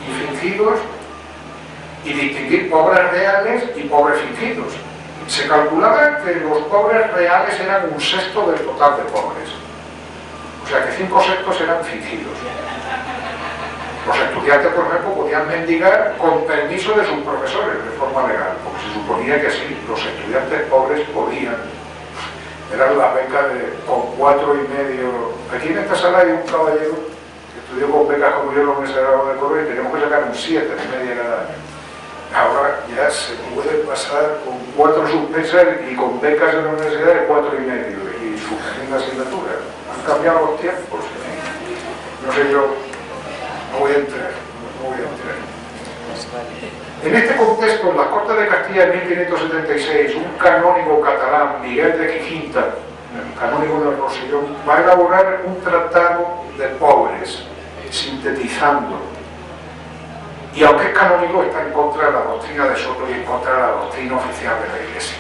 y fingidos, y distinguir pobres reales y pobres fingidos. Se calculaba que los pobres reales eran 1/6 del total de pobres. O sea que 5/6 eran fingidos. Los estudiantes, por ejemplo, podían mendigar con permiso de sus profesores de forma legal, porque se suponía que sí, los estudiantes pobres podían. Eran las becas con 4,5. Aquí en esta sala hay un caballero que estudió con becas como yo en la Universidad de Córdoba y teníamos que sacar un 7 de media cada año. Ahora ya se puede pasar con 4 suspensas y con becas en la universidad de 4,5 y suspendiendo asignaturas. Han cambiado los tiempos. No sé yo, no voy a entrar. En este contexto, en las Cortes de Castilla en 1576, un canónigo catalán, Miguel de Quijinta, el canónigo del Rosellón, va a elaborar un tratado de pobres, sintetizando. Y aunque es canónigo, está en contra de la doctrina de Soto y en contra de la doctrina oficial de la Iglesia.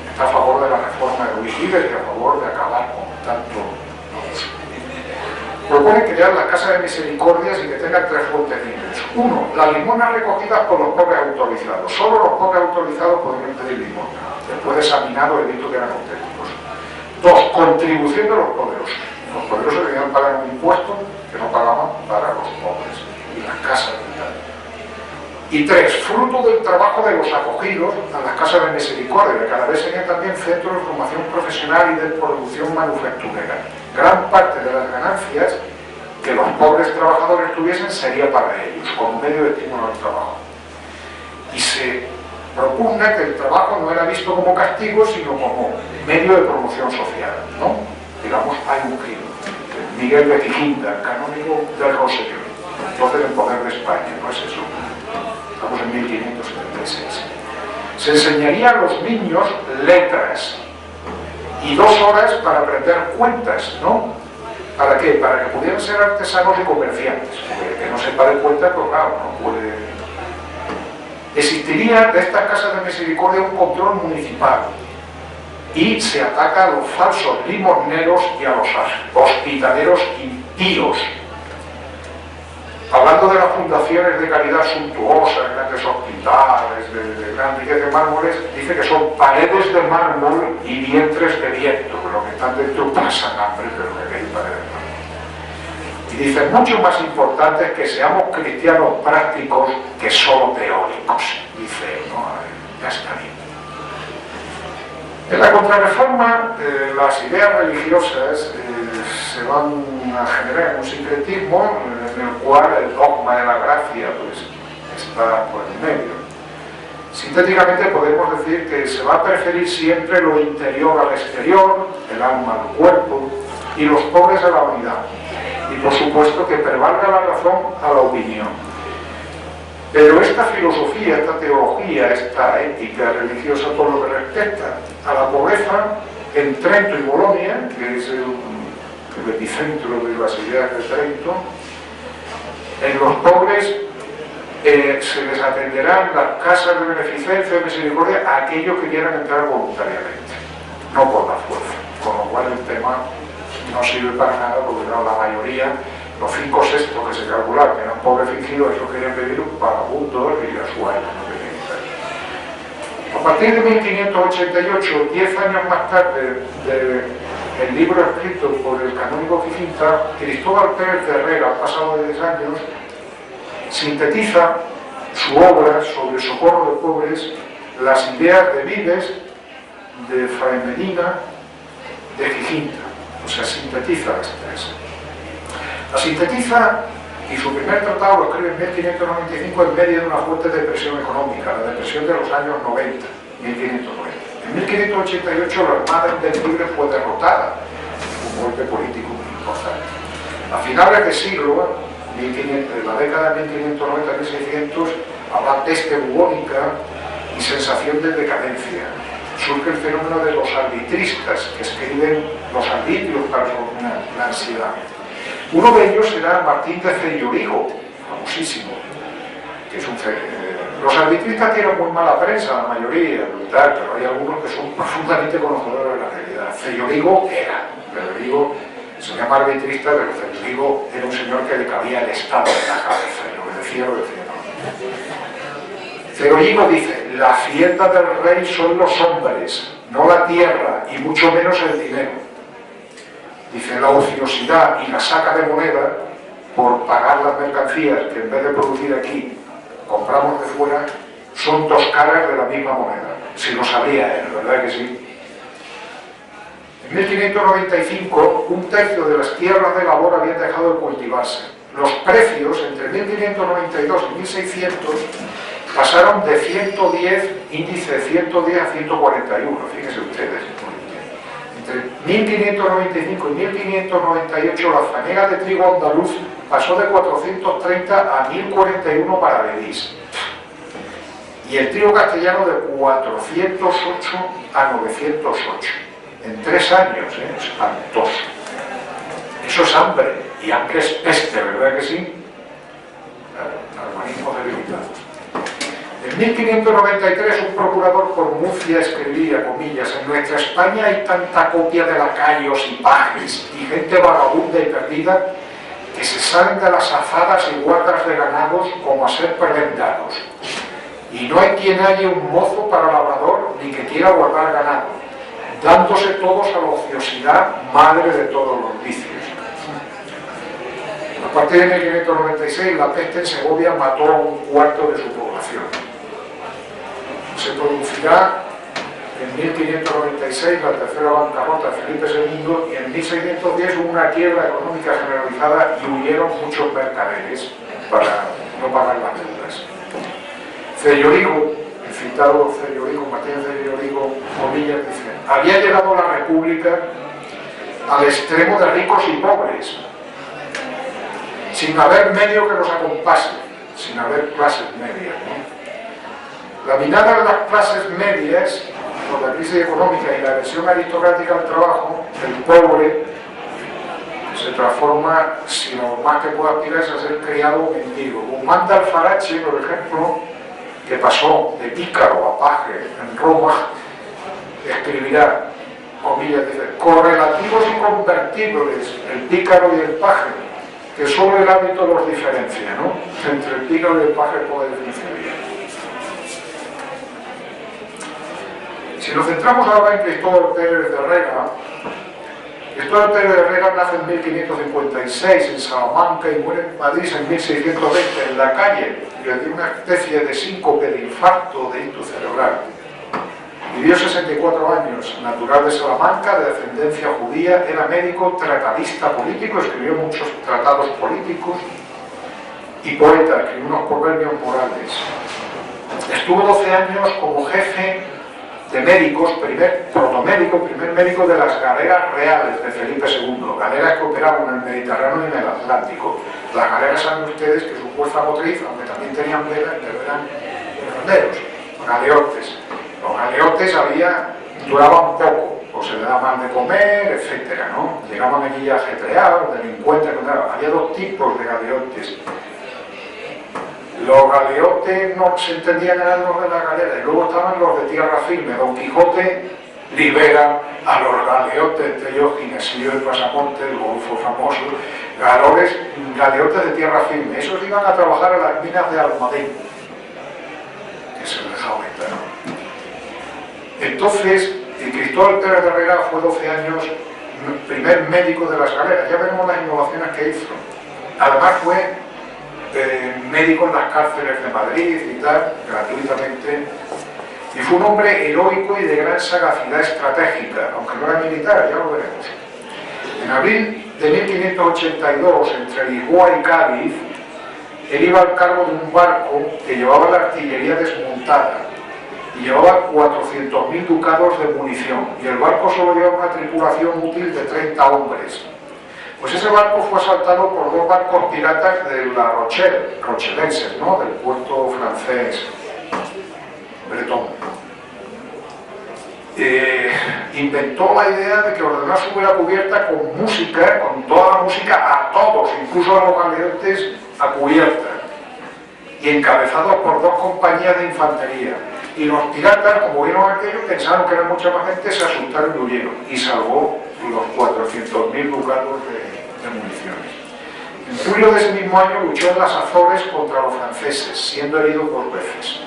Está a favor de la reforma de Luis Vives y a favor de acabar con tanto. Propone crear las casas de misericordias y que tengan 3 fuentes libres. 1. Las limosnas recogidas por los pobres autorizados. Solo los pobres autorizados podrían pedir limosna, después de examinado el visto que eran auténticos. 2. Contribución de los poderosos. Los poderosos debían pagar un impuesto que no pagaban para los pobres y las casas de tal. Y 3. Fruto del trabajo de los acogidos a las casas de misericordia, que cada vez serían también centros de formación profesional y de producción manufacturera. Gran parte de las ganancias que los pobres trabajadores tuviesen sería para ellos, como medio de estímulo al trabajo. Y se propugna que el trabajo no era visto como castigo, sino como medio de promoción social, ¿no? Digamos, hay un giro. Miguel de Quijinta, canónigo del Rosellón, entonces en poder de España, no es eso. Estamos en 1576. Se enseñaría a los niños letras y 2 horas para aprender cuentas, ¿no? ¿Para qué? Para que pudieran ser artesanos y comerciantes. Porque el que no sepa de cuentas, pues claro, no puede. Existiría de estas casas de misericordia un control municipal y se ataca a los falsos limosneros y a los hospitaleros impíos. Hablando de las fundaciones de caridad suntuosas, grandes hospitales, de gran riqueza de mármoles, dice que son paredes de mármol y vientres de viento, que lo que están dentro pasan hambre, pero que hay para Y dice, mucho más importante es que seamos cristianos prácticos que solo teóricos. Dice, no, ya está bien. En la Contrarreforma, las ideas religiosas se van a generar en un sincretismo en el cual el dogma de la gracia pues, está por el medio. Sintéticamente podemos decir que se va a preferir siempre lo interior al exterior, el alma al cuerpo y los pobres a la unidad. Y por supuesto que prevalga la razón a la opinión. Pero esta filosofía, esta teología, esta ética religiosa, por lo que respecta a la pobreza, en Trento y Bolonia, que es el epicentro de las ideas de Trento, en los pobres se les atenderán las casas de beneficencia y misericordia a aquellos que quieran entrar voluntariamente, no por la fuerza, con lo cual el tema no sirve para nada porque no, la mayoría, los 5/6 que se calculaban que eran pobres fingidos, esos querían vivir vagabundos y a su año no querían estar. A partir de 1588, 10 años más tarde del libro escrito por el canónigo Gicinta, Cristóbal Pérez de Herrera, pasado de 10 años, sintetiza su obra sobre el socorro de pobres, las ideas de Vives, de Fray Medina, de Gicinta. O sea, sintetiza las tres. La sintetiza y su primer tratado lo escribe en 1595 en medio de una fuerte depresión económica, la depresión de los años 90, 1590. En 1588 la Armada Invencible fue derrotada, un golpe político muy importante. A finales del siglo, en la década de 1590-1600, habrá peste bubónica y sensación de decadencia. Surge el fenómeno de los arbitristas, que escriben los arbitrios para solucionar la ansiedad. Uno de ellos será Martín de Fellorigo, famosísimo, que es un los arbitristas tienen muy mala prensa, la mayoría, pero hay algunos que son profundamente conocedores de la realidad. Fellorigo se llama arbitrista, pero Fellorigo era un señor que le cabía el Estado en la cabeza, y lo que decía, no. Fellorigo dice, la hacienda del rey son los hombres, no la tierra, y mucho menos el dinero. Dice, la ociosidad y la saca de moneda por pagar las mercancías que en vez de producir aquí compramos de fuera, son dos caras de la misma moneda. Si lo sabía él, ¿verdad que sí? En 1595, un tercio de las tierras de labor habían dejado de cultivarse. Los precios entre 1592 y 1600 pasaron de 110, índice de 110 a 141, fíjense ustedes. Entre 1595 y 1598 la fanega de trigo andaluz pasó de 430 a 1041 maravedís. Y el trigo castellano de 408 a 908. En 3 años, espantoso. Eso es hambre, y hambre es peste, ¿verdad que sí? Organismo debilitado. En 1593 un procurador por Murcia escribía, comillas, en nuestra España hay tanta copia de lacayos y pajes y gente vagabunda y perdida que se salen de las azadas y guardas de ganados como a ser prebendados. Y no hay quien haya un mozo para labrador ni que quiera guardar ganado, dándose todos a la ociosidad, madre de todos los vicios. A partir de 1596 la peste en Segovia mató a 1/4 de su población. Se producirá en 1596 la tercera bancarrota de Felipe II y en 1610 hubo una quiebra económica generalizada y huyeron muchos mercaderes para no pagar las deudas. Fellorigo, el citado Fellorigo, Martín Fellorigo, comillas, dice, había llegado la República al extremo de ricos y pobres, sin haber medio que los acompase, sin haber clases medias, ¿no? La minada de las clases medias, por la crisis económica y la adhesión aristocrática al trabajo, el pobre se transforma, si lo más que puede aspirar es a ser criado o mendigo. Guzmán de Alfarache, por ejemplo, que pasó de pícaro a paje en Roma, escribirá, comillas, dice, correlativos y convertibles, el pícaro y el paje, que solo el hábito los diferencia, ¿no? Entre el pícaro y el paje puede diferenciar. Si nos centramos ahora en Cristóbal Pérez de Herrera, Cristóbal Pérez de Herrera nace en 1556 en Salamanca y muere en Madrid en 1620 en la calle, y le dio una especie de síncope, de infarto, de ictus cerebral. Vivió 64 años, natural de Salamanca, de ascendencia judía, era médico, tratadista político, escribió muchos tratados políticos y poeta, escribió unos proverbios morales. Estuvo 12 años como jefe de médicos, primer médico de las galeras reales de Felipe II, galeras que operaban en el Mediterráneo y en el Atlántico. Las galeras, saben ustedes que su fuerza motriz, aunque también tenían velas, pero eran granderos, galeotes. Los galeotes duraban poco, o se les daba mal de comer, etcétera, ¿no? Llegaban allí ya ajetreados, delincuentes, había dos tipos de galeotes. Los galeotes no se entendían, eran los de la galera, y luego estaban los de tierra firme. Don Quijote libera a los galeotes de Ginesillo de Pasamonte, el golfo famoso, galeotes de tierra firme. Esos iban a trabajar a las minas de Almadén, que se les dejaba ahorita, ¿no? Entonces, Cristóbal Pérez de Herrera fue 12 años primer médico de las galeras. Ya veremos las innovaciones que hizo. Además fue médico en las cárceles de Madrid y tal, gratuitamente. Y fue un hombre heroico y de gran sagacidad estratégica, aunque no era militar, ya lo veremos. En abril de 1582, entre Lisboa y Cádiz, él iba al cargo de un barco que llevaba la artillería desmontada y llevaba 400.000 ducados de munición, y el barco solo llevaba una tripulación útil de 30 hombres. Pues ese barco fue asaltado por dos barcos piratas de La Rochelle, rochelenses, ¿no?, del puerto francés, bretón. Inventó la idea de que ordenó subir a cubierta con música, con toda la música, a todos, incluso a los galeotes, a cubierta, y encabezados por dos compañías de infantería. Y los piratas, como vieron aquello, pensaron que era mucha más gente, se asustaron y huyeron, y salvó los 400.000 ducados de municiones. En julio de ese mismo año luchó en las Azores contra los franceses, siendo herido 2 veces.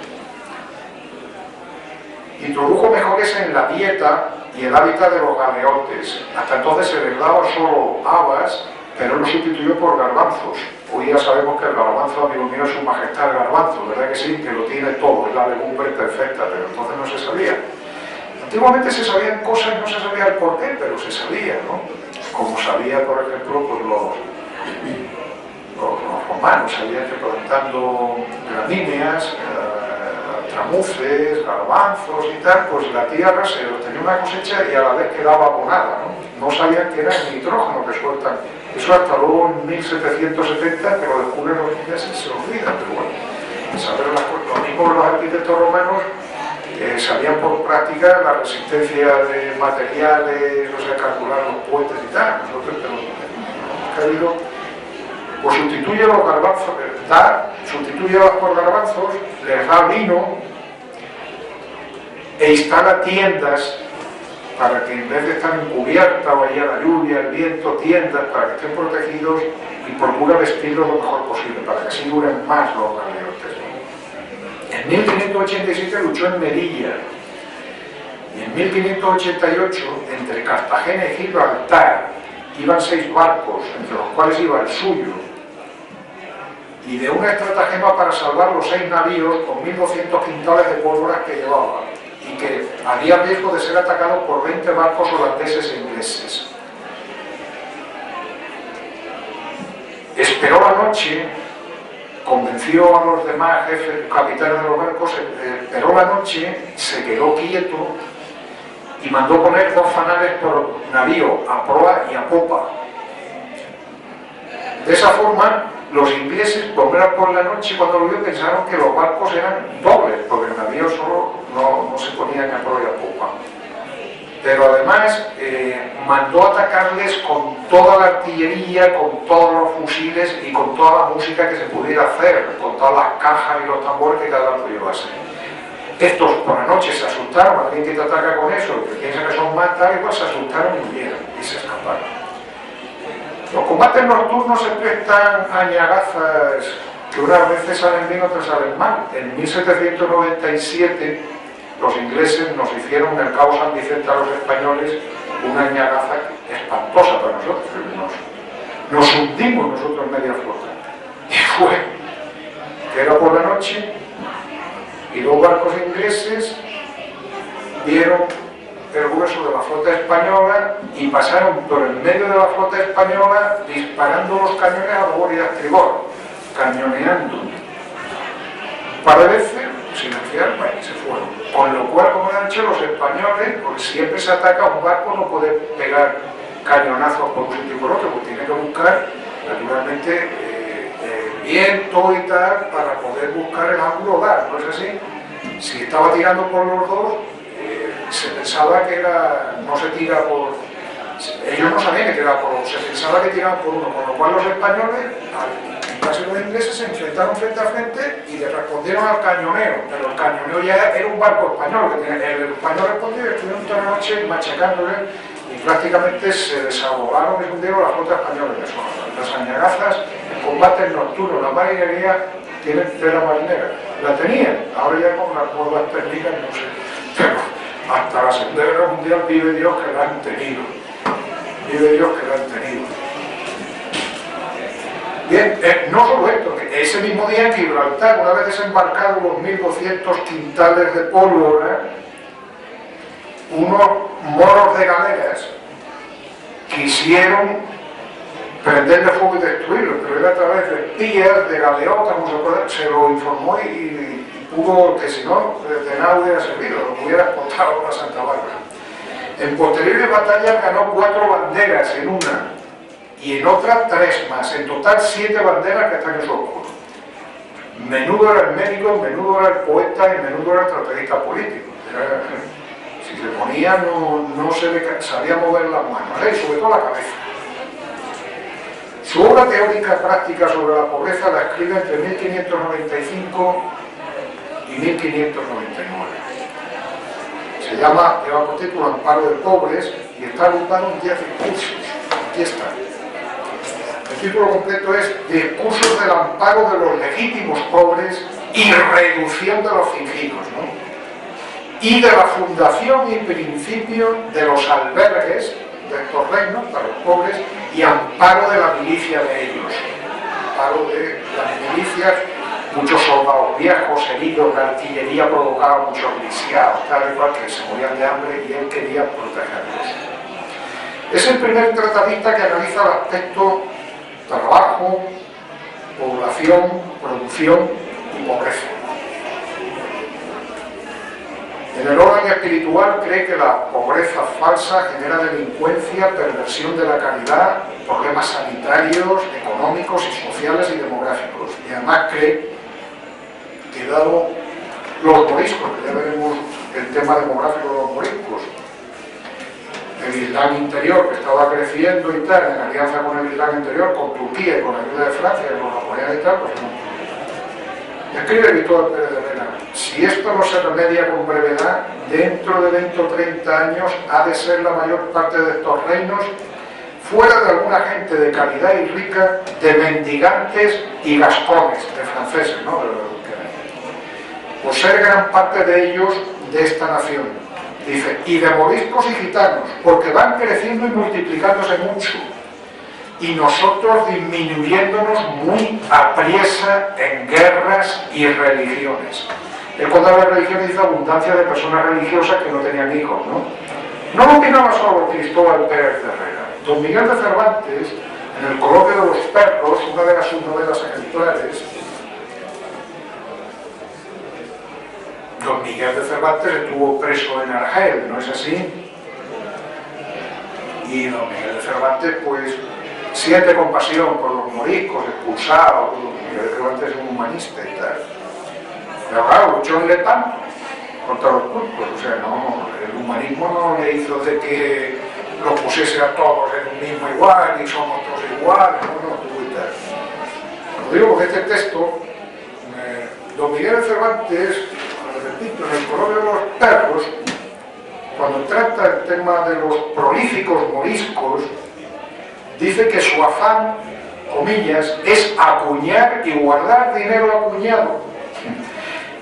Introdujo mejores en la dieta y el hábitat de los galeotes. Hasta entonces se les daba solo habas, pero él lo sustituyó por garbanzos. Hoy ya sabemos que el garbanzo, amigo mío, es su majestad el garbanzo, ¿verdad que sí? Que lo tiene todo, es la legumbre perfecta, pero entonces no se sabía. Antiguamente se sabían cosas y no se sabía el porqué, pero se sabía, ¿no? Como sabía, por ejemplo, pues los romanos, sabían que plantando gramíneas, tramuces, garbanzos y tal, pues la tierra se obtenía una cosecha y a la vez quedaba abonada, ¿no? No sabían que era el nitrógeno que sueltan. Eso hasta luego en 1770, que lo descubren los ingleses, se olvida, pero bueno, saber las cosas. Lo mismo los arquitectos romanos sabían por práctica la resistencia de materiales, o sea, calcular los puentes y tal. Nosotros hemos querido, pues sustituye los garbanzos, sustituye por garbanzos, les da vino e instala tiendas para que en vez de estar en cubierta o allá la lluvia, el viento, tiendas para que estén protegidos, y procura vestirlos lo mejor posible para que así duren más los galeotes. En 1587 luchó en Melilla, y en 1588 entre Cartagena y Gibraltar iban 6 barcos, entre los cuales iba el suyo, y de una estratagema para salvar los 6 navíos con 1.200 quintales de pólvora que llevaba, y que había riesgo de ser atacado por 20 barcos holandeses e ingleses. Esperó la noche, convenció a los demás jefes, capitanes de los barcos, esperó la noche, se quedó quieto y mandó poner 2 fanales por navío, a proa y a popa. De esa forma, los ingleses, por la noche, cuando lo vio, pensaron que los barcos eran dobles, porque el navío solo no se ponían a proa y a popa. Pero además mandó atacarles con toda la artillería, con todos los fusiles y con toda la música que se pudiera hacer, con todas las cajas y los tambores que cada uno llevase. Estos por la noche se asustaron, alguien que te ataca con eso, que piensa que son más tal, igual se asustaron y huyeron y se escaparon. Los combates nocturnos se prestan a ñagazas que unas veces salen bien, otras salen mal. En 1797 los ingleses nos hicieron en el Cabo San Vicente a los españoles una ñagaza espantosa para nosotros, nos hundimos nosotros en media flota. Y fue que era por la noche y dos barcos ingleses vieron el grueso de la flota española y pasaron por el medio de la flota española disparando los cañones a babor y a estribor, cañoneando. Un par de veces, silenciaron y se fueron. Con lo cual, como han hecho los españoles, porque siempre se ataca a un barco, no puede pegar cañonazos por un sitio y por otro, porque tiene que buscar, naturalmente, viento y tal, para poder buscar el ángulo dar, ¿no es así? Si estaba tirando por los dos, se pensaba que era, no se tira por, ellos no sabían que tiraba por, se pensaba que tiraban por uno, con lo cual los españoles, en caso de los ingleses, se enfrentaron frente a frente y le respondieron al cañoneo, pero el cañoneo ya era un barco español, el español respondió y estuvieron toda la noche machacándole y prácticamente se desahogaron y hundieron la flota española. Las añagazas, el combate nocturno, la marinería tienen tela marinera, la tenían, ahora ya con las nuevas técnicas no sé, pero hasta la Segunda Guerra Mundial vive Dios que la han tenido, vive Dios que la han tenido. Bien, no solo esto, que ese mismo día en Gibraltar, una vez desembarcados los 1200 quintales de pólvora, unos moros de galeras quisieron prenderle fuego y destruirlo, pero era a través de espías, de galeotas, se lo informó y pudo, que si no, de nada hubiera servido, lo hubiera explotado a Santa Bárbara. En posteriores batallas ganó 4 banderas en una, y en otras 3 más, en total 7 banderas que están en su oscuro. Menudo era el médico, menudo era el poeta y menudo era el estrategista político. Si se ponía no se sabía mover las manos, y sobre todo la cabeza. Su obra teórica práctica sobre la pobreza la escribe entre 1595 y 1599. Se llama, lleva por título Amparo de Pobres y está agrupado en 10 discursos. Aquí está. El título completo es Discursos del amparo de los legítimos pobres y reducción de los fingidos, ¿no? Y de la fundación y principio de los albergues de estos reinos para los pobres y amparo de la milicia de ellos. Amparo de las milicias, muchos soldados viejos, heridos, la artillería provocaba muchos lisiados, tal y cual, que se morían de hambre y él quería protegerlos. Es el primer tratadista que analiza el aspecto trabajo, población, producción y pobreza. En el orden espiritual cree que la pobreza falsa genera delincuencia, perversión de la caridad, problemas sanitarios, económicos y sociales y demográficos. Y además cree que dado los moriscos, que ya veremos el tema demográfico de los moriscos, el Islam interior que estaba creciendo y tal, en alianza con el Islam interior, con Turquía y con la ayuda de Francia, y con los japoneses y tal, pues no. Escribe Cristóbal Pérez de Mena: si esto no se remedia con brevedad, dentro de 20 o 30 años ha de ser la mayor parte de estos reinos, fuera de alguna gente de calidad y rica, de mendigantes y gascones, de franceses, ¿no? Por ser gran parte de ellos de esta nación. Dice, y de moriscos y gitanos, porque van creciendo y multiplicándose mucho, y nosotros disminuyéndonos muy apriesa en guerras y religiones. Él cuando habla de religiones dice abundancia de personas religiosas que no tenían hijos, ¿no? No lo opinaba solo Cristóbal Pérez de Herrera. Don Miguel de Cervantes, en el Coloquio de los Perros, una de sus novelas ejemplares, Don Miguel de Cervantes estuvo preso en Argel, ¿no es así? Y Don Miguel de Cervantes, pues, siente compasión por los moriscos expulsados. Don Miguel de Cervantes es un humanista y tal. Pero claro, luchó en Lepanto contra los turcos. O sea, no, el humanismo no le hizo de que los pusiese a todos en un mismo igual y somos todos iguales, no, tuvo y tal. Lo digo porque este texto, Don Miguel de Cervantes, repito, en el Coloquio de los Perros, cuando trata el tema de los prolíficos moriscos, dice que su afán, comillas, es acuñar y guardar dinero acuñado.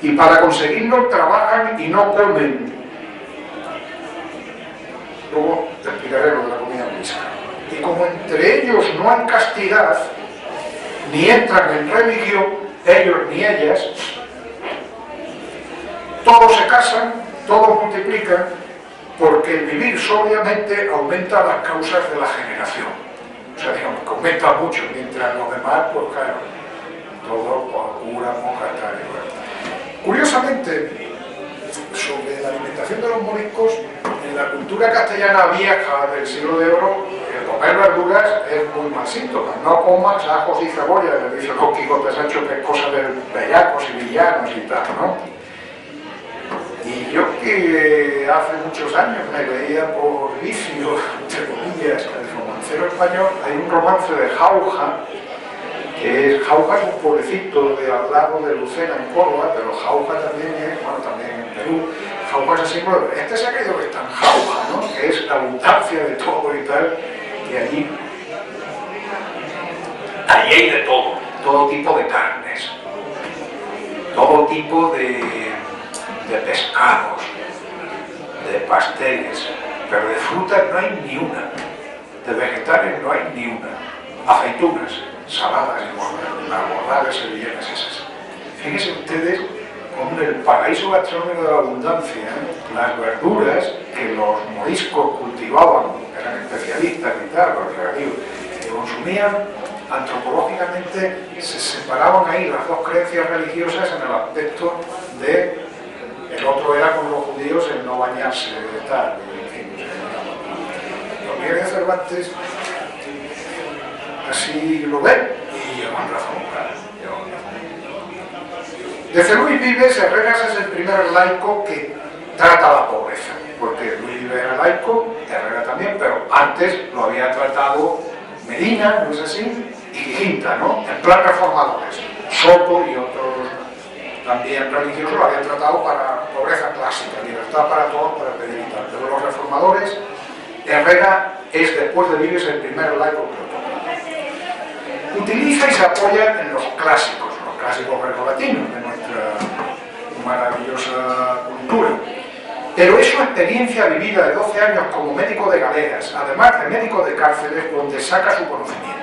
Y para conseguirlo trabajan y no comen. Luego te explicaré lo de la comida morisca. como entre ellos no hay castidad, ni entran en religión, ellos ni ellas, todos se casan, todos multiplican, porque el vivir sobriamente aumenta las causas de la generación. O sea, digamos que aumenta mucho, mientras los demás, pues claro, todos curan, monjas, tal y cual. Curiosamente, sobre la alimentación de los moriscos, en la cultura castellana vieja del siglo de oro, el comer verduras es muy mal síntoma. No comas ajos y cebolla, le dice Don Quijote Sancho, que es cosa de bellacos y villanos y tal, ¿no? Y yo que hace muchos años me leía por vicio, entre comillas, el romancero español, hay un romance de Jauja, Jauja es un pueblecito de al lado de Lucena en Córdoba, pero Jauja también es, bueno, también en Perú. Jauja es así, bueno, este se ha creído que está en Jauja, ¿no? Que es la abundancia de todo y tal, y allí hay de todo tipo de carnes, todo tipo de pescados, de pasteles, pero de frutas no hay ni una, de vegetales no hay ni una, aceitunas, saladas y las sevillanas esas. Fíjense ustedes como en el paraíso gastronómico de la abundancia, las verduras que los moriscos cultivaban, eran especialistas y tal, los regadíos, que consumían antropológicamente, se separaban ahí las dos creencias religiosas en el aspecto de el otro era con los judíos el no bañarse, tal, en fin. Los Miguel de Cervantes así lo ven y llevan razón, claro. Desde Luis Vives, Herreras es el primer laico que trata la pobreza, porque Luis Vives era laico, Herrera también, pero antes lo había tratado Medina, ¿no es así? Y Quinta, ¿no? En plan reformadores. Soto y otros también religiosos lo habían tratado para pobreza clásica, libertad para todos, para pedir y tal. Pero los reformadores, Herrera es, después de Vives, el primer laico que lo toma. Utiliza y se apoya en los clásicos grecolatinos de nuestra maravillosa cultura. Pero es su experiencia vivida de 12 años como médico de galeras, además de médico de cárceles, donde saca su conocimiento.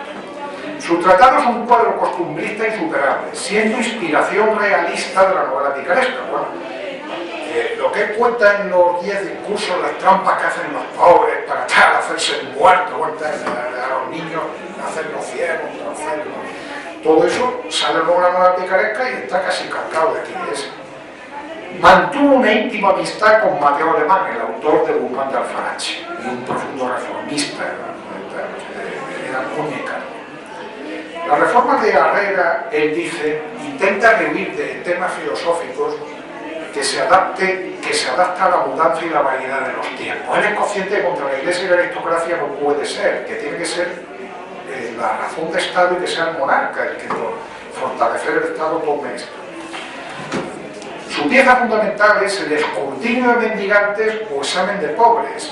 Su tratado es un cuadro costumbrista insuperable, siendo inspiración realista de la novela picaresca. Bueno, lo que cuenta en los 10 discursos, las trampas que hacen los pobres para tal, hacerse el muerto, a los niños hacerlos ciegos, todo eso sale luego en la novela picaresca y está casi calcado de aquí. Mantuvo una íntima amistad con Mateo Alemán, el autor de Guzmán de Alfarache, y un profundo reformista, era única. La reforma de Herrera, él dice, intenta rehuir de temas filosóficos que se adapta a la abundancia y la variedad de los tiempos. Él es consciente que contra la Iglesia y la aristocracia no puede ser, que tiene que ser la razón de Estado y que sea el monarca el que por fortalecer el Estado tome esto. Su pieza fundamental es el escrutinio de mendigantes o examen de pobres.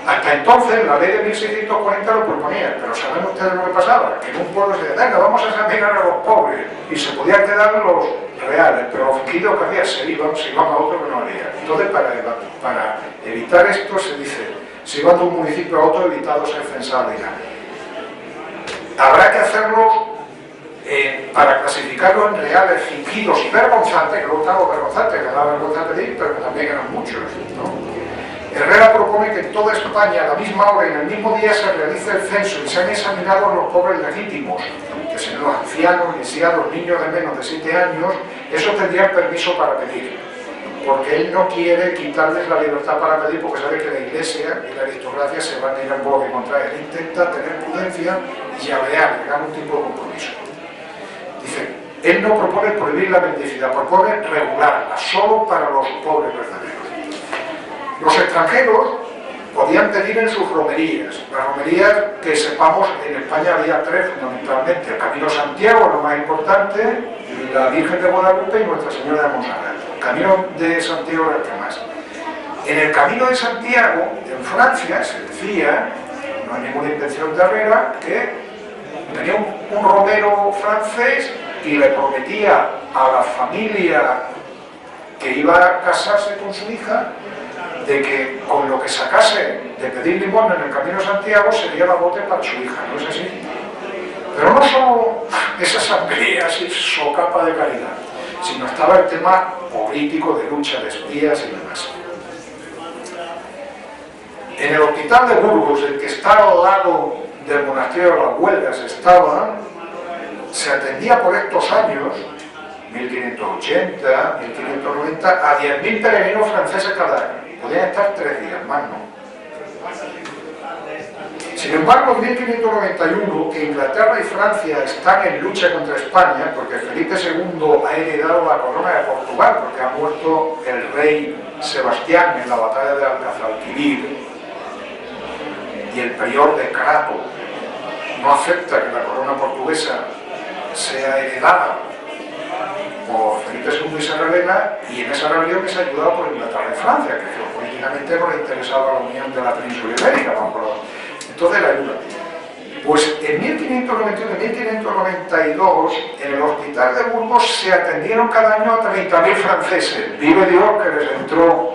Hasta entonces la ley de 1640 lo proponía, pero saben ustedes lo que pasaba, que en un pueblo se decía, venga, vamos a examinar a los pobres, y se podían quedar los reales, pero los fingidos que había se iban a otro que no había. Entonces, para evitar esto, se dice, se iban de un municipio a otro, evitado ser censado y nada. Habrá que hacerlo para clasificarlos en reales, fingidos y vergonzantes, que luego están vergonzantes, que da vergüenza pedir, pero que también eran muchos, ¿no? Herrera propone que en toda España, a la misma hora y en el mismo día, se realice el censo y sean examinados los pobres legítimos, que sean los ancianos, lisiados, niños de menos de 7 años, esos tendrían permiso para pedir, porque él no quiere quitarles la libertad para pedir, porque sabe que la Iglesia y la aristocracia se van a ir en bloque contra él. Intenta tener prudencia y llavear, llegar a un tipo de compromiso. Dice, él no propone prohibir la mendicidad, propone regularla, solo para los pobres verdaderos. Los extranjeros podían pedir en sus romerías. Las romerías, que sepamos, en España había 3 fundamentalmente: el Camino de Santiago, lo más importante, la Virgen de Guadalupe y Nuestra Señora de Montserrat. El Camino de Santiago era el que más. En el Camino de Santiago, en Francia, se decía, no hay ninguna invención de Herrera, que venía un romero francés y le prometía a la familia que iba a casarse con su hija de que con lo que sacase de pedir limosna en el Camino de Santiago sería la bote para su hija, ¿no es así? Pero no solo esa asamblea así socapa de caridad, sino estaba el tema político de lucha de espías y demás. En el hospital de Burgos, el que está al lado del monasterio de las Huelgas, se atendía por estos años, 1580, 1590, a 10.000 peregrinos franceses cada año. Podían estar 3 días, más no. Sin embargo, en 1591, que Inglaterra y Francia están en lucha contra España, porque Felipe II ha heredado la corona de Portugal, porque ha muerto el rey Sebastián en la batalla de Alcázar-Quibir, y el prior de Crato no acepta que la corona portuguesa sea heredada por Felipe II y se revela, y en esa rebelión es ayudado por Inglaterra y Francia, que geopolíticamente no le interesaba la unión de la península ibérica, entonces la ayuda. Pues en 1591 y 1592 en el hospital de Burgos se atendieron cada año a 30.000 franceses. Vive Dios que les entró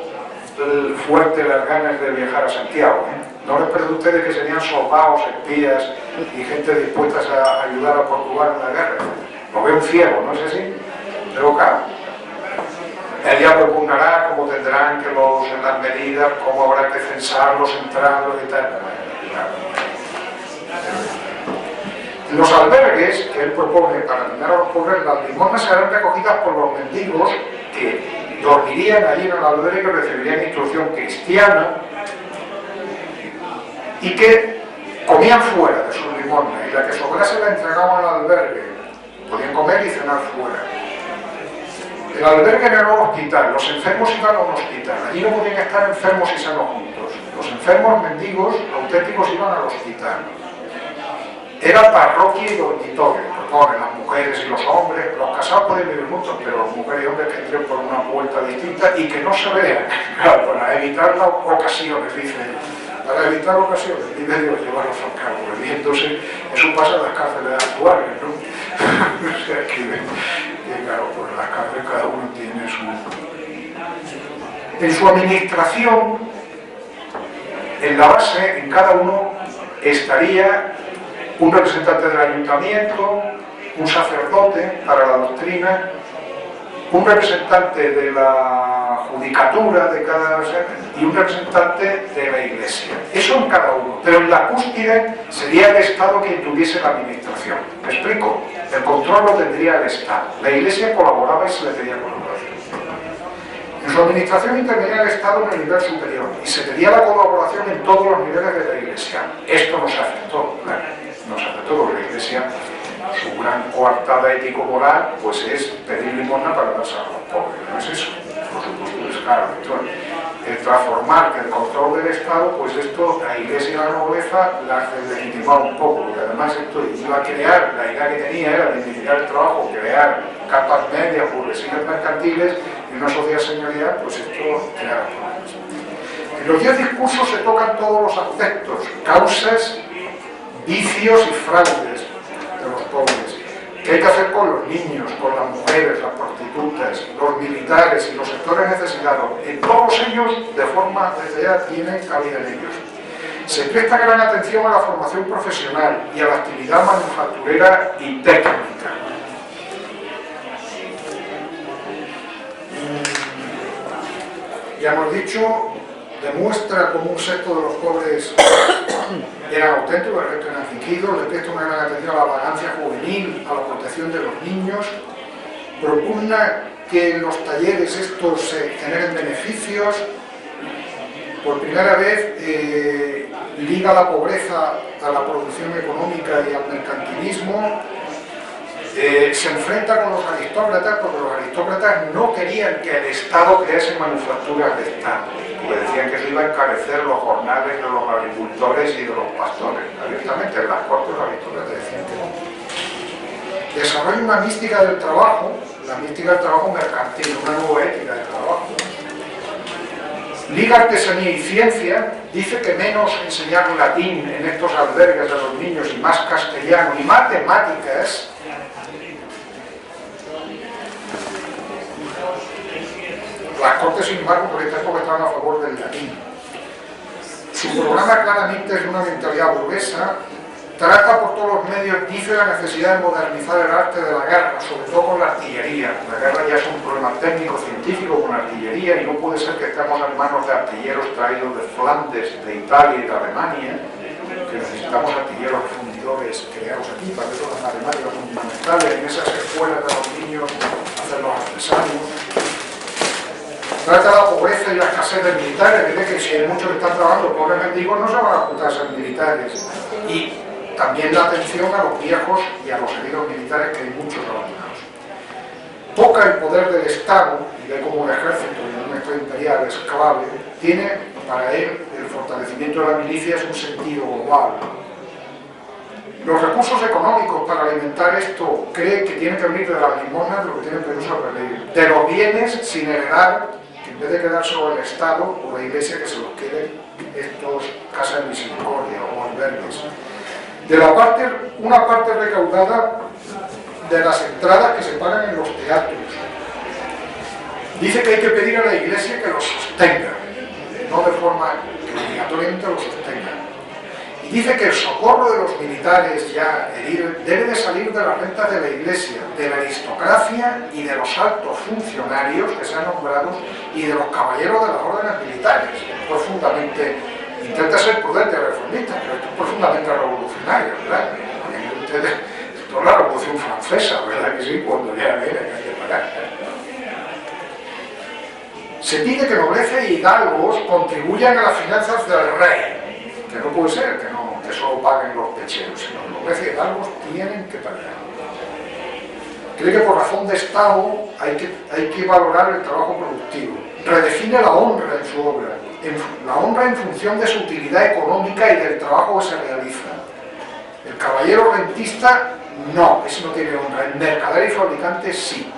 fuerte las ganas de viajar a Santiago, ¿eh? No les pregunté ustedes que serían soldados, espías y gente dispuestas a ayudar a Portugal en la guerra. Lo ve un ciego, ¿no es así? Pero claro, él ya propugnará cómo tendrán que en las medidas, cómo habrá que censarlos, entrarlos y tal. Los albergues que él propone para atender a los pobres, las limosnas serán recogidas por los mendigos que dormirían allí en el albergue, que recibirían instrucción cristiana y que comían fuera de sus limosnas, y la que sobrase la entregaban al albergue. Podían comer y cenar fuera. El albergue era un hospital, los enfermos iban a un hospital, allí no podían estar enfermos y sanos juntos. Los enfermos mendigos auténticos iban al hospital. Era parroquia y dormitorio, perdón, las mujeres y los hombres, los casados pueden vivir juntos, pero las mujeres y hombres que entren por una puerta distinta y que no se vean, claro, para evitar las ocasiones, dice él. Para evitar ocasiones, dice Dios, llevarlos al cabo, bebiéndose, eso pasa en las cárceles actuales, ¿no? O sea, que claro, pues las cárceles cada uno tiene su... En su administración, en la base, en cada uno, estaría un representante del ayuntamiento, un sacerdote para la doctrina, un representante de la judicatura de cada y un representante de la iglesia. Eso en cada uno, pero en la cúspide sería el Estado quien tuviese la administración. ¿Me explico? El control lo tendría el Estado. La iglesia colaboraba y se le pedía colaboración. En su administración intervenía el Estado en el nivel superior y se pedía la colaboración en todos los niveles de la iglesia. Esto no se aceptó, claro, no se aceptó porque la iglesia, su gran coartada ético-moral, pues es pedir limosna para darse a los pobres, ¿no es eso? Por supuesto, es claro. Entonces, el transformar que el control del Estado, pues esto, la iglesia y la nobleza la legitimaba un poco, porque además esto iba a crear, la idea que tenía era dignificar el trabajo, crear capas medias, burguesías mercantiles y una sociedad señorial, pues esto creaba problemas. En los 10 discursos se tocan todos los aspectos, causas, vicios y fraudes de los pobres. ¿Qué hay que hacer con los niños, con las mujeres, las prostitutas, los militares y los sectores necesitados? En todos ellos, de forma desde ya, tiene cabida en ellos. Se presta gran atención a la formación profesional y a la actividad manufacturera y técnica. Ya hemos dicho, demuestra como un sector de los pobres eran auténticos, el resto eran fingidos, le presta una gran atención a la vagancia juvenil, a la protección de los niños, propugna que en los talleres estos se generen beneficios, por primera vez liga la pobreza a la producción económica y al mercantilismo, se enfrenta con los aristócratas porque los aristócratas no querían que el Estado crease manufacturas de Estado, porque decían que eso iba a encarecer los jornales de los agricultores y de los pastores. Abiertamente, en las cortes los aristócratas decían que no. Desarrolla una mística del trabajo, la mística del trabajo mercantil, una nueva ética del trabajo. Liga artesanía y ciencia, dice que menos enseñar latín en estos albergues a los niños y más castellano y matemáticas. Las cortes, sin embargo, por esta época estaban a favor del latín. Su programa claramente es una mentalidad burguesa, trata por todos los medios, dice la necesidad de modernizar el arte de la guerra, sobre todo con la artillería. La guerra ya es un problema técnico-científico con la artillería y no puede ser que estemos en manos de artilleros traídos de Flandes, de Italia y de Alemania, que necesitamos artilleros fundidores creados aquí, para eso las matemáticas son fundamentales, en esas escuelas de los niños hacer los artesanos. Trata la pobreza y la escasez de militares, dice que si hay muchos que están trabajando, pobres mendigos, no se van a apuntar a ser militares. Y también la atención a los viejos y a los heridos militares, que hay muchos abandonados. Toca el poder del Estado, y ve como el ejército y un Estado imperial es clave, tiene para él el fortalecimiento de la milicia es un sentido global. Los recursos económicos para alimentar esto cree que tienen que venir de las limosnas, de lo que tienen permiso de pedir, de los bienes sin heredar, que en vez de quedárselo el Estado o la Iglesia, que se los queden estos casas de misericordia o albergues. De una parte recaudada de las entradas que se pagan en los teatros. Dice que hay que pedir a la Iglesia que los sostenga, no de forma que obligatoriamente los sostenga. Y dice que el socorro de los militares ya heridos debe de salir de las rentas de la Iglesia, de la aristocracia y de los altos funcionarios que sean nombrados y de los caballeros de las órdenes militares. Esto es fundamentalmente, intenta ser prudente y reformista, pero esto es profundamente revolucionario, ¿verdad? Esto es la Revolución Francesa, ¿verdad que sí? Cuando ya viene, hay que pagar. Se pide que nobleza y hidalgos contribuyan a las finanzas del rey, que no puede ser que solo paguen los pecheros, sino que nobleza y hidalgos tienen que pagar. Cree que por razón de Estado hay que valorar el trabajo productivo. Redefine la honra en su obra, la honra en función de su utilidad económica y del trabajo que se realiza. El caballero rentista, no, ese no tiene honra. El mercader y fabricante, sí.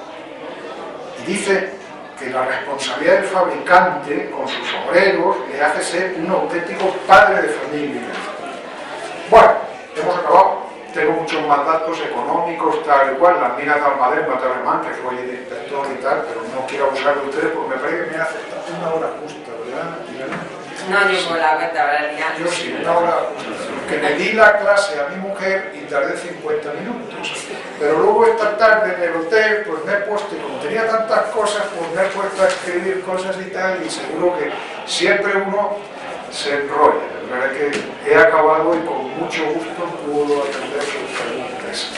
Y dice que la responsabilidad del fabricante con sus obreros le hace ser un auténtico padre de familia. Bueno, hemos acabado. Tengo muchos más datos económicos, tal y cual, las minas de Almaderma, de Alemán, que fue el inspector y tal, pero no quiero abusar de ustedes porque me parece que me hace una hora justa, ¿verdad? No llevo la cuenta, ¿verdad? Yo sí, una hora justa. Que le di la clase a mi mujer y tardé 50 minutos. Pero luego esta tarde en el hotel, pues me he puesto, y como tenía tantas cosas, pues me he puesto a escribir cosas y tal, y seguro que siempre uno se enrolla. La verdad que he acabado y con mucho gusto puedo atender sus preguntas.